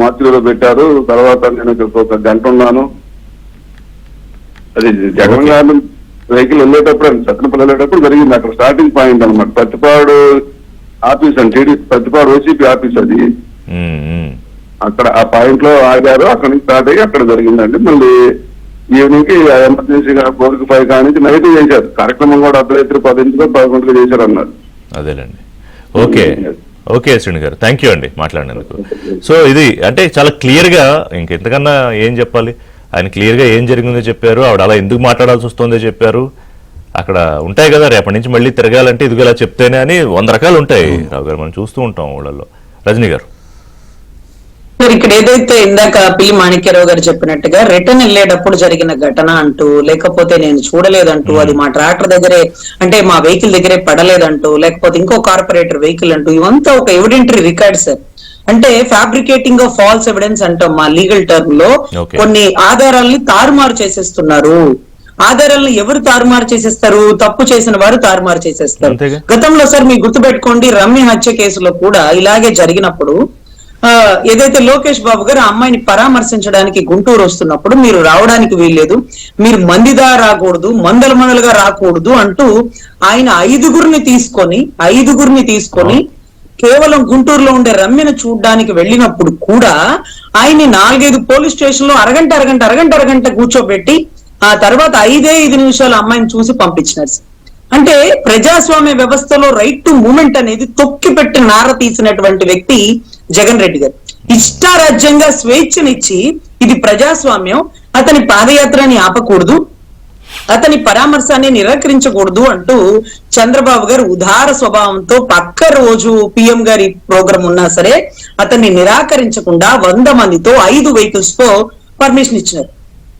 మాతృలో పెట్టారు. తర్వాత నేను ఒక గంట ఉన్నాను. అది జగన్ గారు వెహికల్ వెళ్ళేటప్పుడు సత్తనపల్లి వెళ్ళేటప్పుడు జరిగింది. అక్కడ స్టార్టింగ్ పాయింట్ అనమాట. పత్తిపాడు ఆఫీస్ అండి, టీడీ పత్తిపాడు ఓసీపీ ఆఫీస్ అది. అక్కడ ఆ పాయింట్ లో ఆగారు. అక్కడ నుంచి స్టార్ట్ అయ్యి అక్కడ జరిగిందండి. మళ్ళీ ఈవినింగ్ కి ఎమర్జెన్సీగా 4-5 కానీ నైట్ చేశారు కార్యక్రమం కూడా. అర్ధరాత్రి 10-11 చేశారు అన్నారు. అదేలేండి. ఓకే ఓకే శ్రీని గారు, థ్యాంక్ యూ అండి మాట్లాడినందుకు. సో ఇది అంటే చాలా క్లియర్ గా, ఇంకెంతకన్నా ఏం చెప్పాలి, ఆయన క్లియర్ గా ఏం జరిగిందో చెప్పారు. ఆవిడ అలా ఎందుకు మాట్లాడాల్సి వస్తుందో చెప్పారు. అక్కడ ఉంటాయి కదా రేపటి నుంచి మళ్ళీ తిరగాలంటే ఇదిగో ఇలా చెప్తేనే అని 100 రకాలు ఉంటాయి రావు గారు, మనం చూస్తూ ఉంటాం ఊళ్ళల్లో. రజనీ గారు, ఇక్కడ ఏదైతే ఇందాక పిల్లి మాణిక్యరావు గారు చెప్పినట్టుగా రిటర్న్ వెళ్ళేటప్పుడు జరిగిన ఘటన అంటూ, లేకపోతే నేను చూడలేదంటూ, అది మా ట్రాక్టర్ దగ్గరే అంటే మా వెహికల్ దగ్గరే పడలేదంటూ, లేకపోతే ఇంకో కార్పొరేటర్ వెహికల్ అంటూ, ఇవంతా ఒక ఎవిడెంటరీ రికార్డ్ సార్. అంటే ఫ్యాబ్రికేటింగ్ ఆఫ్ ఫాల్స్ ఎవిడెన్స్ అంటాం మా లీగల్ టర్మ్ లో. కొన్ని ఆధారాలని తారుమారు చేసేస్తున్నారు. ఆధారాలను ఎవరు తారుమారు చేసేస్తారు? తప్పు చేసిన వారు తారుమారు చేసేస్తారు. గతంలో సార్ మీరు గుర్తుపెట్టుకోండి, రమ్య హత్య కేసులో కూడా ఇలాగే జరిగినప్పుడు ఏదైతే లోకేష్ బాబు గారు ఆ అమ్మాయిని పరామర్శించడానికి గుంటూరు వస్తున్నప్పుడు మీరు రావడానికి వీల్లేదు, మీరు మందిదా రాకూడదు, మందలుగా రాకూడదు అంటూ ఆయన 5గురిని తీసుకొని కేవలం గుంటూరులో ఉండే రమ్యను చూడడానికి వెళ్ళినప్పుడు కూడా ఆయన్ని 4-5 పోలీస్ స్టేషన్ లో అరగంట కూర్చోబెట్టి ఆ తర్వాత 5 నిమిషాలు అమ్మాయిని చూసి పంపించినారు. అంటే ప్రజాస్వామ్య వ్యవస్థలో రైట్ టు మూమెంట్ అనేది తొక్కి పెట్టి నార తీసినటువంటి వ్యక్తి జగన్ రెడ్డి గారు. ఇష్టారాజ్యంగా స్వేచ్ఛనిచ్చి ఇది ప్రజాస్వామ్యం, అతని పాదయాత్రని ఆపకూడదు, అతని పరామర్శాన్ని నిరాకరించకూడదు అంటూ చంద్రబాబు గారు ఉదార స్వభావంతో పక్క రోజు పిఎం గారి ప్రోగ్రాం ఉన్నా సరే అతన్ని నిరాకరించకుండా 100 మందితో 5 వెహికల్స్ తో పర్మిషన్ ఇచ్చినారు.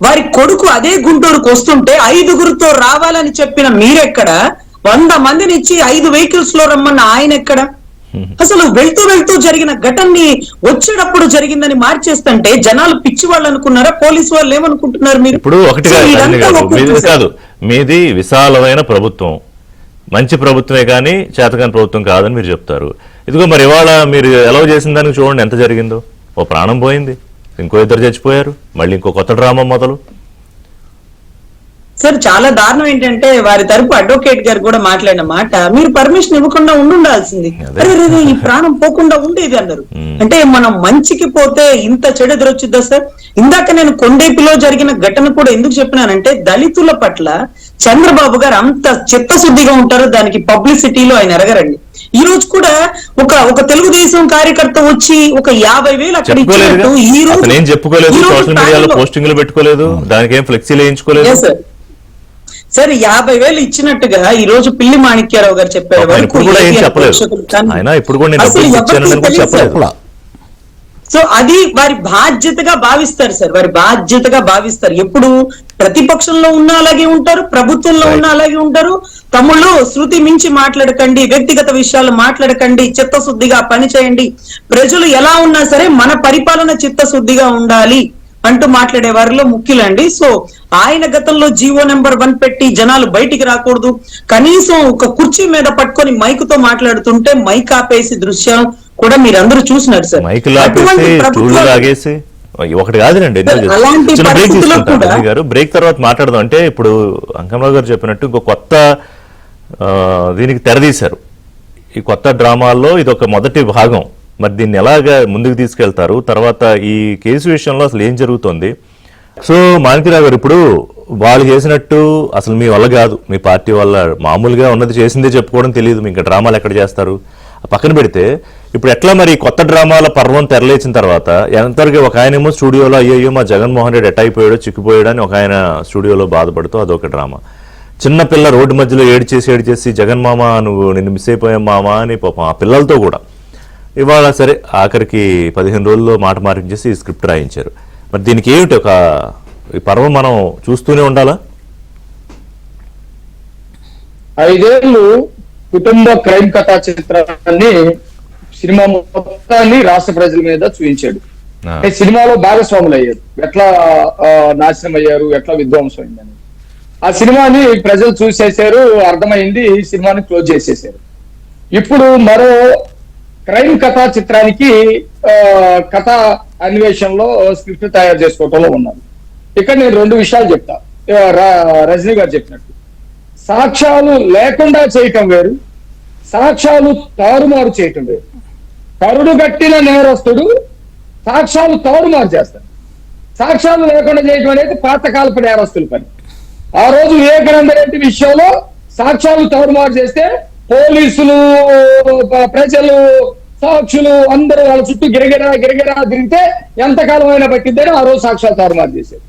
వారి కొడుకు అదే గుంటూరుకు వస్తుంటే 5గురితో రావాలని చెప్పిన మీరెక్కడ? 100 మందిని ఇచ్చి 5 వెహికల్స్ లో రమ్మన్న ఆయన ఎక్కడ? అసలు వెళ్తూ జరిగిన ఘటనని వచ్చేటప్పుడు జరిగిందని మార్చేస్తుంటే జనాలు పిచ్చి వాళ్ళు అనుకున్నారా? పోలీసు వాళ్ళు ఏమనుకుంటున్నారు? మీరు ఇప్పుడు ఒకటి కాదు, మీది విశాలమైన ప్రభుత్వం, మంచి ప్రభుత్వమే కానీ చేతకాని ప్రభుత్వం కాదని మీరు చెప్తారు. ఇదిగో మరి ఇవాళ మీరు ఎలవ్ చేసిన దానికి చూడండి ఎంత జరిగిందో. ఓ ప్రాణం పోయింది, ఇంకో 2 చచ్చిపోయారు, మళ్ళీ ఇంకో కొత్త డ్రామా మొదలు. సార్ చాలా దారుణం ఏంటంటే వారి తరపు అడ్వకేట్ గారు కూడా మాట్లాడిన మాట, మీరు పర్మిషన్ ఇవ్వకుండా ఉండాల్సింది, ఈ ప్రాణం పోకుండా ఉండేది అన్నారు. అంటే మనం మంచికి పోతే ఇంత చెడు ఎదురొచ్చుద్దా సార్? ఇందాక నేను కొండేపిలో జరిగిన ఘటన కూడా ఎందుకు చెప్పినానంటే దళితుల పట్ల చంద్రబాబు గారు అంత చిత్తశుద్ధిగా ఉంటారు, దానికి పబ్లిసిటీలో ఆయన ఎరగరండి. ఈ రోజు కూడా ఒక తెలుగుదేశం కార్యకర్త వచ్చి ఒక 50,000 అక్కడ ఇచ్చినట్టు ఈ రోజు చెప్పుకోలేదు, సోషల్ మీడియాలో పోస్టింగ్లు పెట్టుకోలేదు, దానికి ఏం ఫ్లెక్సీలు వేయించుకోలేదు సరే. 50,000 ఇచ్చినట్టుగా ఈ రోజు పిల్లి మాణిక్యారావు గారు చెప్పారు వరకు సో అది వారి బాధ్యతగా భావిస్తారు సార్, వారి బాధ్యతగా భావిస్తారు. ఎప్పుడు ప్రతిపక్షంలో ఉన్న అలాగే ఉంటారు, ప్రభుత్వంలో ఉన్న అలాగే ఉంటారు. తమ్ముళ్ళు శృతి మించి మాట్లాడకండి, వ్యక్తిగత విషయాలు మాట్లాడకండి, చిత్తశుద్ధిగా పని చేయండి, ప్రజలు ఎలా ఉన్నా సరే మన పరిపాలన చిత్తశుద్ధిగా ఉండాలి అంటూ మాట్లాడే వారిలో ముఖ్యులండి. సో ఆయన గతంలో జీవో నెంబర్ 1 పెట్టి జనాలు బయటికి రాకూడదు, కనీసం ఒక కుర్చీ మీద పట్టుకొని మైకుతో మాట్లాడుతుంటే మైక్ ఆపేసి దృశ్యం కూడా మీరందరూ చూసినారు సార్. ఒకటి కాదులేండి, ఎన్నో చేశారు. అలాంటి చిన్న బ్రేక్ పరిస్థితుల్లో తీసుకుంటాం కూడా- రజనీ గారు, బ్రేక్ తర్వాత మాట్లాడదాం. అంటే ఇప్పుడు అంకమరావు గారు చెప్పినట్టు ఇంకో కొత్త దీనికి తెరదీశారు. ఈ కొత్త డ్రామాల్లో ఇది ఒక మొదటి భాగం. మరి దీన్ని ఎలాగా ముందుకు తీసుకెళ్తారు, తర్వాత ఈ కేసు విషయంలో అసలు ఏం జరుగుతోంది? సో మాణిక్యరావు గారు, ఇప్పుడు వాళ్ళు చేసినట్టు అసలు మీ వల్ల కాదు, మీ పార్టీ వల్ల, మామూలుగా ఉన్నది చేసిందే చెప్పుకోవడం తెలియదు, మీ ఇంకా డ్రామాలు ఎక్కడ చేస్తారు పక్కన పెడితే, ఇప్పుడు ఎట్లా మరి కొత్త డ్రామాల పర్వం తెరలేచిన తర్వాత ఎంతవరకు ఒక ఆయనేమో స్టూడియోలో అయ్యో మా జగన్మోహన్ రెడ్డి ఎట్ అయిపోయాడో చిక్కిపోయాడు అని ఒక ఆయన స్టూడియోలో బాధపడుతూ అదొక డ్రామా, చిన్న పిల్ల రోడ్డు మధ్యలో ఏడ్చేసి జగన్ మామ నువ్వు నిన్ను మిస్ అయిపోయాం మామా అని పాపం ఆ పిల్లలతో కూడా ఇవాళ సరే ఆఖరికి 15 రోజుల్లో మాట మార్పించేసి ఈ స్క్రిప్ట్ రాయించారు. మరి దీనికి ఏమిటి ఒక ఈ పర్వం మనం చూస్తూనే ఉండాలా? 5 ఏళ్ళు కుటుంబ క్రైమ్ కథా చిత్రాన్ని, సినిమా మొత్తాన్ని రాష్ట్ర ప్రజల మీద చూపించాడు. అంటే సినిమాలో భాగస్వాములు అయ్యారు, ఎట్లా నాశనం అయ్యారు, ఎట్లా విధ్వంసం అయిందని. ఆ సినిమాని ప్రజలు చూసేశారు, అర్థమైంది, సినిమాని క్లోజ్ చేసేసారు. ఇప్పుడు మరో క్రైమ్ కథా చిత్రానికి కథా అన్వేషణలో స్క్రిప్ట్ తయారు చేసుకోవటంలో ఉన్నారు. ఇక్కడ నేను 2 విషయాలు చెప్తా. రజనీ గారు చెప్పినట్టు సాక్ష్యాలు లేకుండా చేయటం వేరు, సాక్ష్యాలు తారుమారు చేయటం వేరు. కరుడు గట్టిన నేరస్తుడు సాక్ష్యాలు తారుమారు చేస్తాడు. సాక్ష్యాలు లేకుండా చేయటం అనేది పాతకాలపు నేరస్తుల పని. ఆ రోజు వివేకానంద రెడ్డి విషయంలో సాక్ష్యాలు తారుమారు చేస్తే పోలీసులు, ప్రజలు, సాక్షులు అందరూ వాళ్ళ చుట్టూ గిరగిరా తిరిగితే ఎంతకాలం అయినా పట్టిద్దని ఆ రోజు సాక్ష్యాలు తారుమారు చేశారు.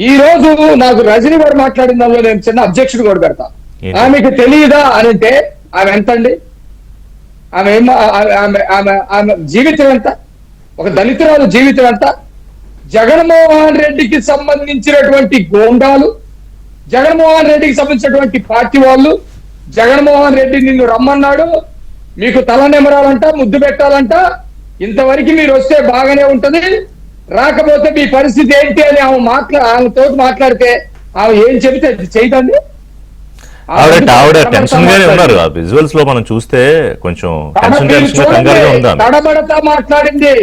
ఈ రోజు నాకు రజనీ గారు మాట్లాడిన దానిలో నేను చిన్న అబ్జెక్షన్ కూడా పెడతా. ఆమెకు తెలియదా అని అంటే ఆమె ఎంతండి? ఆమె జీవితం ఎంత? ఒక దళితురాలు జీవితం ఎంత? జగన్మోహన్ రెడ్డికి సంబంధించినటువంటి గోండాలు, జగన్మోహన్ రెడ్డికి సంబంధించినటువంటి పార్టీ వాళ్ళు, జగన్మోహన్ రెడ్డి నిన్ను రమ్మన్నాడు, మీకు తల నెమరాలంట, ముద్దు పెట్టాలంట, ఇంతవరకు మీరు వస్తే బాగానే ఉంటది, రాకపోతే మీ పరిస్థితి ఏంటి అని ఆమెతో మాట్లాడితే ఆమె ఏం చెబితే చేయదండి. ఆవిడ టెన్షన్ గానే ఉన్నారు. ఆ విజువల్స్ లో మనం చూస్తే కొంచెం కంగారుగా ఉందా? తడబడతా మాట్లాడింది.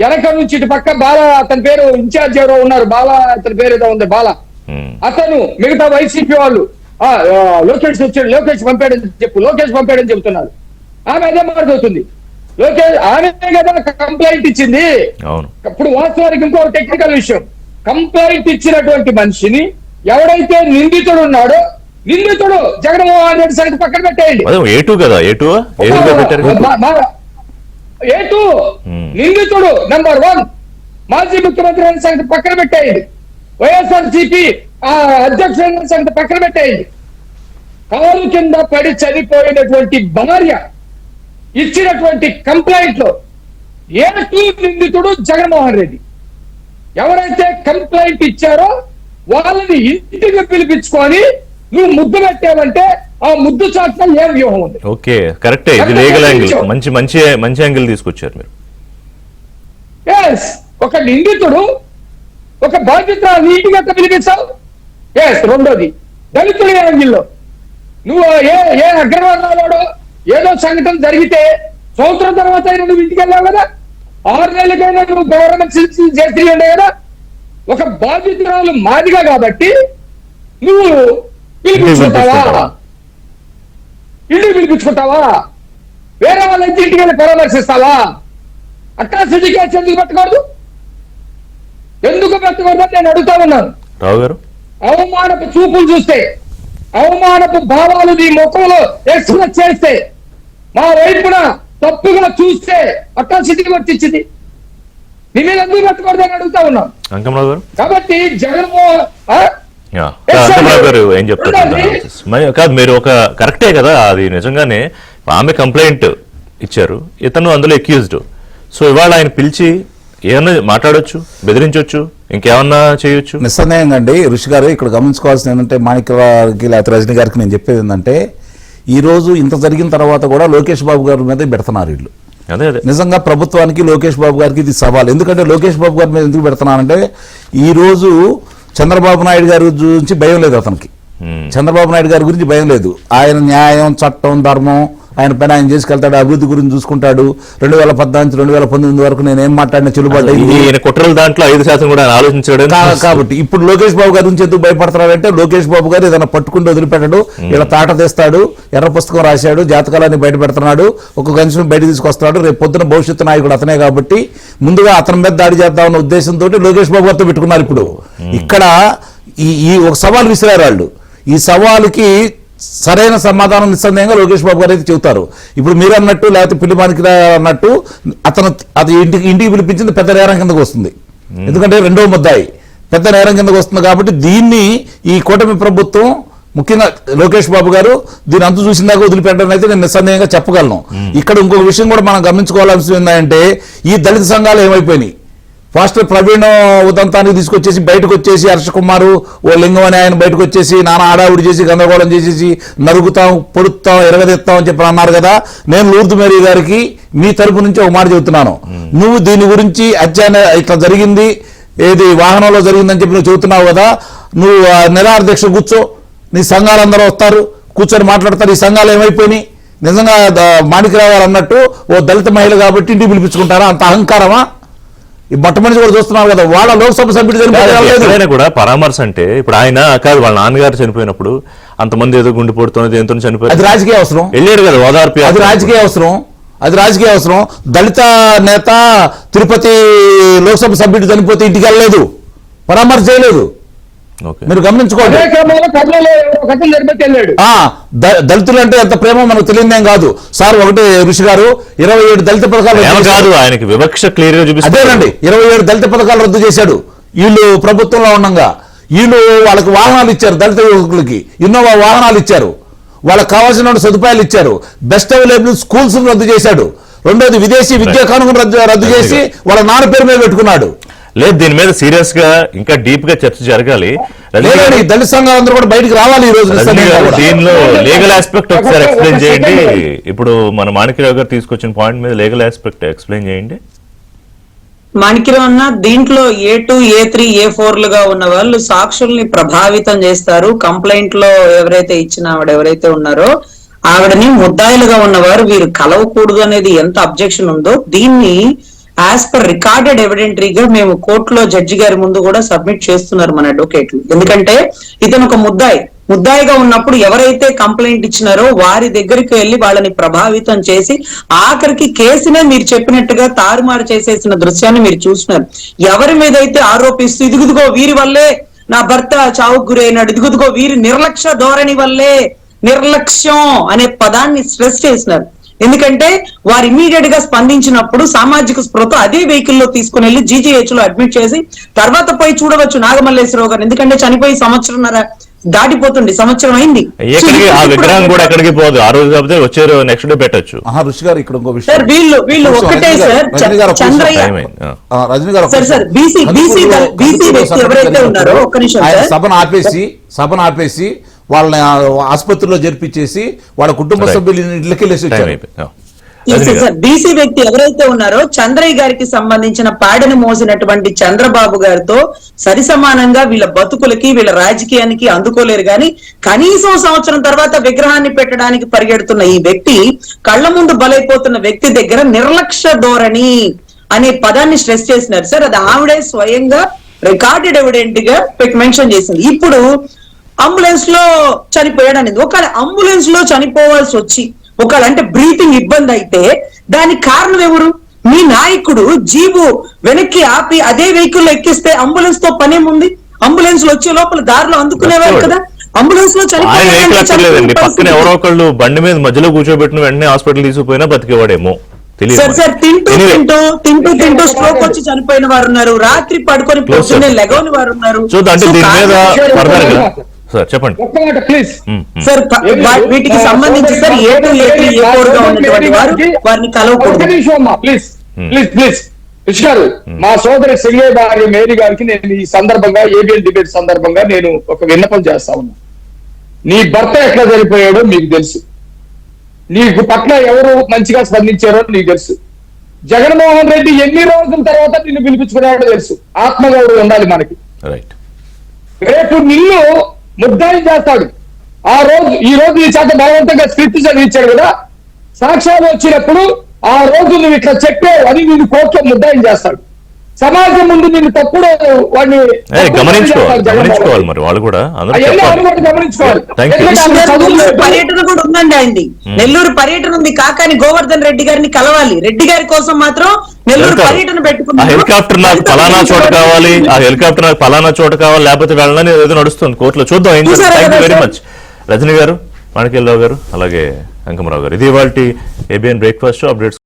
వెనక నుంచి ఇటు పక్క బాల, అతని పేరు ఇన్ఛార్జ్ ఎవరో ఉన్నారు, బాల అతని పేరు ఏదో ఉంది, బాల, అతను, మిగతా వైసీపీ వాళ్ళు లోకేష్ వచ్చాడు, లోకేష్ పంపాడని చెబుతున్నారు. ఆమె అదే మాట్లాడుతుంది. లోకేష్ ఆమె కదా కంప్లైంట్ ఇచ్చింది. ఇప్పుడు వాస్తవానికి ఇంకో టెక్నికల్ విషయం, కంప్లైంట్ ఇచ్చినటువంటి మనిషిని ఎవడైతే నిందితుడు ఉన్నాడో, నిందితుడు జగన్మోహన్ రెడ్డి సంగతి పక్కన పెట్టేయండి. నిందితుడు నెంబర్ 1 మాజీ ముఖ్యమంత్రి అనే సంగతి పక్కన పెట్టేయండి. వైఎస్ఆర్సీపీ అధ్యక్షుడు సంగతి పక్కన పెట్టేయండి. కాలు కింద పడి చనిపోయినటువంటి భార్య ఇచ్చినటువంటి కంప్లైంట్ లో A2 నిందితుడు జగన్మోహన్ రెడ్డి. ఎవరైతే కంప్లైంట్ ఇచ్చారో వాళ్ళని ఇంటికి పిలిపించుకొని నువ్వు ముద్దు పెట్టావంటే ఆ ముద్దు చాట్ల ఏం వ్యూహం ఉంది? ఓకే, కరెక్టే. ఇది లీగల్ యాంగిల్, మంచి యాంగిల్ తీసుకొచ్చారు మీరు. ఒక నిందితుడు ఒక బాధ్యత నీటిగా పిలిపించావు. రెండోది దళితుడి యాంగిల్లో నువ్వు ఏ అగ్రవర్ణాలు ఏదో సంఘటన జరిగితే సంవత్సరం తర్వాత నువ్వు ఇంటికి వెళ్ళావు కదా, 6 నెలలకైనా నువ్వు గవర్నమెంట్ చేసి ఉండే కదా. ఒక బాధితురాలు మాదిగా కాబట్టి నువ్వు పిలిపించుకుంటావా? ఇంటికి పిలిపించుకుంటావా? వేరే వాళ్ళ ఇంటికి వెళ్ళి పరామర్శిస్తావా? అట్రాసిటీ కేసు ఎందుకు పెట్టకూడదు? ఎందుకు పెట్టకూడదని నేను అడుగుతా ఉన్నాను. రావు గారు, అవమానపు చూపులు చూస్తే, అవమానపు భావాలు నీ ముఖంలో ఎక్స్ప్రెస్ చేస్తే, మా వైపున తప్పుగా చూస్తే అట్రాసిటీ వర్తించింది. నీ మీద ఎందుకు పెట్టకూడదని అడుగుతా ఉన్నాం. కాబట్టి జగన్మోహన్ గారు ఏం చెప్తారు కాదు, మీరు ఒక కరెక్టే కదా, అది నిజంగానే ఆమె కంప్లైంట్ ఇచ్చారు, ఇతను అందులో అక్యూజ్డ్. సో ఇవాళ ఆయన పిలిచి ఏమన్నా మాట్లాడొచ్చు, బెదిరించవచ్చు, ఇంకేమన్నా చేయొచ్చు. నిస్సందేహంగా అండి ఋషి గారు, ఇక్కడ గమనించుకోవాల్సింది ఏంటంటే మాణిక్య గారికి లేకపోతే రజనీ గారికి నేను చెప్పేది ఏంటంటే, ఈ రోజు ఇంత జరిగిన తర్వాత కూడా లోకేష్ బాబు గారి మీద పెడుతున్నారు వీళ్ళు. నిజంగా ప్రభుత్వానికి లోకేష్ బాబు గారికి ఇది సవాల్. ఎందుకంటే లోకేష్ బాబు గారి మీద ఎందుకు పెడుతున్నారంటే, ఈ రోజు చంద్రబాబు నాయుడు గారి గురించి భయం లేదు అతనికి. చంద్రబాబు నాయుడు గారి గురించి భయం లేదు. ఆయన న్యాయం, చట్టం, ధర్మం ఆయన పని ఆయన చేసుకెళ్తాడు, అభివృద్ధి గురించి చూసుకుంటాడు. 2014 నుంచి 2019 వరకు నేను ఏం మాట్లాడినా చెల్లుబాటు అయింది. ఈయన కుట్రల దాంట్లో 5% కూడా ఆయన ఆలోచించాడు కాబట్టి ఇప్పుడు లోకేష్ బాబు గారి నుంచి ఎందుకు భయపడతారంటే, లోకేష్ బాబు గారు ఏదైనా పట్టుకుంటూ వదిలిపెట్టడు, ఇలా తాట తెస్తాడు, ఎర్ర పుస్తకం రాశాడు, జాతకాలన్నీ బయట పెడుతున్నాడు, ఒక కనీసం బయట తీసుకొస్తున్నాడు. రేపు పొద్దున భవిష్యత్తు నాయకుడు అతనే కాబట్టి ముందుగా అతని మీద దాడి చేద్దామన్న ఉద్దేశంతో లోకేష్ బాబు గారితో పెట్టుకున్నారు. ఇప్పుడు ఇక్కడ ఈ ఒక సవాల్ విసిరారు వాళ్ళు. ఈ సవాలుకి సరైన సమాధానం నిస్సందేహంగా లోకేష్ బాబు గారు అయితే చెబుతారు. ఇప్పుడు మీరు అన్నట్టు లేకపోతే పిల్లిమానికి అన్నట్టు అది ఇంటికి పిలిపించింది పెద్ద నేరం కిందకు వస్తుంది. ఎందుకంటే రెండో ముద్దాయి పెద్ద నేరం కిందకు వస్తుంది. కాబట్టి దీన్ని ఈ కూటమి ప్రభుత్వం, ముఖ్యంగా లోకేష్ బాబు గారు దీని అంతు చూసిందాకా వదిలిపెట్టడం అయితే నేను నిస్సందేహంగా చెప్పగలను. ఇక్కడ ఇంకొక విషయం కూడా మనం గమనించుకోవాల్సి ఏంటంటే, ఈ దళిత సంఘాలు ఏమైపోయినాయి, ఫస్ట్ ప్రవీణ్ ఉదంతానికి తీసుకొచ్చేసి బయటకు వచ్చేసి హర్ష కుమారు ఓ లింగం అని ఆయన బయటకు వచ్చేసి నానా ఆడావుడి చేసి గందరగోళం చేసేసి నరుగుతాం, పొడుస్తాం, ఎరగదెత్తాం అని చెప్పి అన్నారు కదా. నేను లూర్దు మేరీ గారికి మీ తరపు నుంచి ఒక మాట చెబుతున్నాను. నువ్వు దీని గురించి ఇట్లా జరిగింది, ఏది వాహనంలో జరిగిందని చెప్పి నువ్వు చెబుతున్నావు కదా, నువ్వు నిరాధ్యక్ష కూర్చో, నీ సంఘాలందరూ వస్తారు, కూర్చొని మాట్లాడతారు. ఈ సంఘాలు ఏమైపోయినాయి? నిజంగా మాణిక్యరావు గారు అన్నట్టు ఓ దళిత మహిళ కాబట్టి ఇంటికి పిలిపించుకుంటారా? అంత అహంకారమా? ఈ మొట్టమొదటి కూడా చూస్తున్నారు కదా, వాళ్ళ లోక్సభ సభ్యుడు కూడా పరామర్శ అంటే ఇప్పుడు ఆయన కాదు, వాళ్ళ నాన్నగారు చనిపోయినప్పుడు అంతమంది ఏదో గుండెపోటుతో దేంతో చనిపోయారు, అది రాజకీయ అవసరం. వెళ్ళాడు కదా ఓదార్పు, అది రాజకీయ అవసరం, అది రాజకీయ అవసరం. దళిత నేత తిరుపతి లోక్సభ సభ్యుడు చనిపోతే ఇంటికి వెళ్ళలేదు, పరామర్శ చేయలేదు. మీరు గమనించుకోండి. దళితులు అంటే ఎంత ప్రేమో మనకు తెలియదేం కాదు సార్. ఒకటి ఋషి గారు 27 దళిత పథకాలు కాదు, ఆయనకి వివక్ష క్లియర్ గా చూపిస్తారు. అదేనండి, 27 దళిత పథకాలు రద్దు చేశాడు వీళ్ళు ప్రభుత్వంలో ఉండగా. వీళ్ళు వాళ్ళకి వాహనాలు ఇచ్చారు, దళిత యువకులకి ఇన్నోవా వాహనాలు ఇచ్చారు, వాళ్ళకి కావాల్సిన సదుపాయాలు ఇచ్చారు. బెస్ట్ అవైలబుల్ స్కూల్స్ రద్దు చేశాడు. రెండోది విదేశీ విద్యా కానుకను రద్దు చేసి వాళ్ళ నాన్న పేరు మీద పెట్టుకున్నాడు. లేదు, దీని మీద సీరియస్ గా ఇంకా డీప్ గా చర్చ జరగాలి. దళిత సంఘాలందరూ కూడా బయటకు రావాలి ఈ రోజు. దీనిలో లీగల్ ఆస్పెక్ట్ ఒకసారి ఎక్స్ప్లెయిన్ చేయండి. ఇప్పుడు మన మాణిక్యరావు గారు తీసుకొచ్చిన పాయింట్ మీద లీగల్ ఆస్పెక్ట్ ఎక్స్ప్లెయిన్ చేయండి. మాణిక్యరావు అన్న, దీంట్లో A2, A3, A4లుగా ఉన్న వాళ్ళు సాక్షుల్ని ప్రభావితం చేస్తారు. కంప్లైంట్ లో ఎవరైతే ఇచ్చిన ఎవరైతే ఉన్నారో ఆవిడని ముద్దాయిలుగా ఉన్నవారు వీరు కలవకూడదు అనేది ఎంత అబ్జెక్షన్ ఉందో, దీన్ని యాజ్ పర్ రికార్డెడ్ ఎవిడెంటరీగా మేము కోర్టులో జడ్జి గారి ముందు కూడా సబ్మిట్ చేస్తున్నారు మన అడ్వకేట్లు. ఎందుకంటే ఇతను ఒక ముద్దాయిగా ఉన్నప్పుడు ఎవరైతే కంప్లైంట్ ఇచ్చినారో వారి దగ్గరికి వెళ్లి వాళ్ళని ప్రభావితం చేసి ఆఖరికి కేసునే మీరు చెప్పినట్టుగా తారుమారు చేసేసిన దృశ్యాన్ని మీరు చూస్తున్నారు. ఎవరి మీద అయితే ఆరోపిస్తూ ఇదిగుదిగో వీరి వల్లే నా భర్త చావుకు గురైనాడు, ఇదిగుదిగో వీరి నిర్లక్ష్య ధోరణి వల్లే, నిర్లక్ష్యం అనే పదాన్ని స్ట్రెస్ చేసినారు. ఎందుకంటే వారు ఇమీడియట్ గా స్పందించినప్పుడు సామాజిక స్పృహతో అదే వెహికల్ లో తీసుకుని వెళ్ళి GGH లో అడ్మిట్ చేసి తర్వాత పోయి చూడవచ్చు నాగమల్లేశ్వరరావు గారు. ఎందుకంటే చనిపోయి సంవత్సరంన్నర దాటిపోతుంది, సంవత్సరం అయింది. ఆ విగ్రహం కూడా ఎక్కడికి పోదు, ఆ రోజు కాకపోతే వచ్చే నెక్స్ట్ డే పెట్టచ్చు. ఋషి గారు ఇక్కడ ఇంకో విషయం, సార్ వీళ్ళు ఒకటే సార్, చంద్రయ్య రజనీ గారు సార్ బీసీ వ్యక్తి ఎవరైతే ఉన్నారో ఒక్క నిమిషం సభను ఆపేసి వాళ్ళని ఆసుపత్రిలో జరిపించేసి వాళ్ళ కుటుంబ సభ్యులు ఇళ్ళకి వెళ్ళేసి వచ్చారు. బీసీ వ్యక్తి ఎవరైతే ఉన్నారో చంద్రయ్య గారికి సంబంధించిన పాడని మోసినటువంటి చంద్రబాబు గారితో సరి సమానంగా వీళ్ళ బతుకులకి వీళ్ళ రాజకీయానికి అందుకోలేరు. కానీ కనీసం సంవత్సరం తర్వాత విగ్రహాన్ని పెట్టడానికి పరిగెడుతున్న ఈ వ్యక్తి, కళ్ల ముందు బలైపోతున్న వ్యక్తి దగ్గర నిర్లక్ష్య ధోరణి అనే పదాన్ని స్ట్రెస్ చేసినారు సార్. అది ఆవిడే స్వయంగా రికార్డెడ్ ఎవిడెంట్ గా మెన్షన్ చేసింది. ఇప్పుడు అంబులెన్స్ లో చనిపోయాడు అనేది, ఒకవేళ అంబులెన్స్ లో చనిపోవాల్సి వచ్చి ఒకవేళ అంటే బ్రీతింగ్ ఇబ్బంది అయితే దానికి కారణం ఎవరు? మీ నాయకుడు జీబు వెనక్కి ఆపి అదే వెహికల్ లో ఎక్కిస్తే అంబులెన్స్ తో పనేముంది? అంబులెన్స్ లో వచ్చే లోపల దారిలో అందుకునేవారు కదా. అంబులెన్స్ లో చనిపోలేదండి, పక్కన ఎవరో ఒకళ్ళు బండి మీద మధ్యలో కూర్చోబెట్టిన వెంటనే హాస్పిటల్ తీసుకుపోయినా బతికేవాడేమో. సార్ తింటూ స్ట్రోక్ వచ్చి చనిపోయిన వారు ఉన్నారు, రాత్రి పడుకొని పొద్దున్నే లెగవని వారు ఉన్నారు. చెప్పండి సార్. వీటికి సంబంధించి సార్ A2, A3, A4 గా ఉన్నటువంటి వారు వారిని కలవకూడదు. ప్లీజ్ ఋషి గారు, మా సోదరి సింగయ్య గారి మేరీ గారికి నేను ఈ సందర్భంగా ఏబిఎన్ డిబేట్ సందర్భంగా నేను ఒక విన్నపం చేస్తా ఉన్నా. నీ భర్త ఎట్లా చనిపోయాడో మీకు తెలుసు, నీకు పట్ల ఎవరు మంచిగా స్పందించారో నీకు తెలుసు. జగన్మోహన్ రెడ్డి ఎన్ని రోజుల తర్వాత నిన్ను పిలిపించుకున్నాడో తెలుసు. ఆత్మగౌరవం ఉండాలి మనకి. రేపు నిన్ను ముద్దాయి చేస్తాడు. ఈ రోజు ఈ చేత బలవంతంగా స్క్రిప్ట్ చదివించాడు కదా, సాక్ష్యాలు వచ్చినప్పుడు ఆ రోజు నువ్వు ఇట్లా చెప్పావు అని నిన్ను కోర్టులో ముద్దాయిని చేస్తాడు. సమాజం ముందు నిన్ను తప్పుడు వాడిని గమనించుకోవాలి మరి వాళ్ళు కూడా అందరూ చెప్పాలి. గమనించుకోవాలి. Thank you. నెల్లూరు పర్యటన కూడా ఉందండి ఆయనది. నెల్లూరు పర్యటన ఉంది. కాకాని గోవర్ధన్ రెడ్డి గారిని కలవాలి. రెడ్డి గారి కోసం మాత్రం నెల్లూరు పర్యటన ఆ పెట్టుకున్నారు. హెలికాప్టర్ నాకు ఫలానా చోట కావాలి, ఆ హెలికాప్టర్ నాకు ఫలానా చోట కావాలి, లేకపోతే వెళ్ళని ఏదో నడుస్తుంది కోర్టులో. చూద్దాం ఏం చేస్తారు. Thank you very much Rajani గారు, మాణిక్యాలరావు గారు, అలాగే వెంకమరావు గారు. ఇది ఇవాల్టి ఏబిఎన్ బ్రేక్ఫాస్ట్ అప్డేట్స్.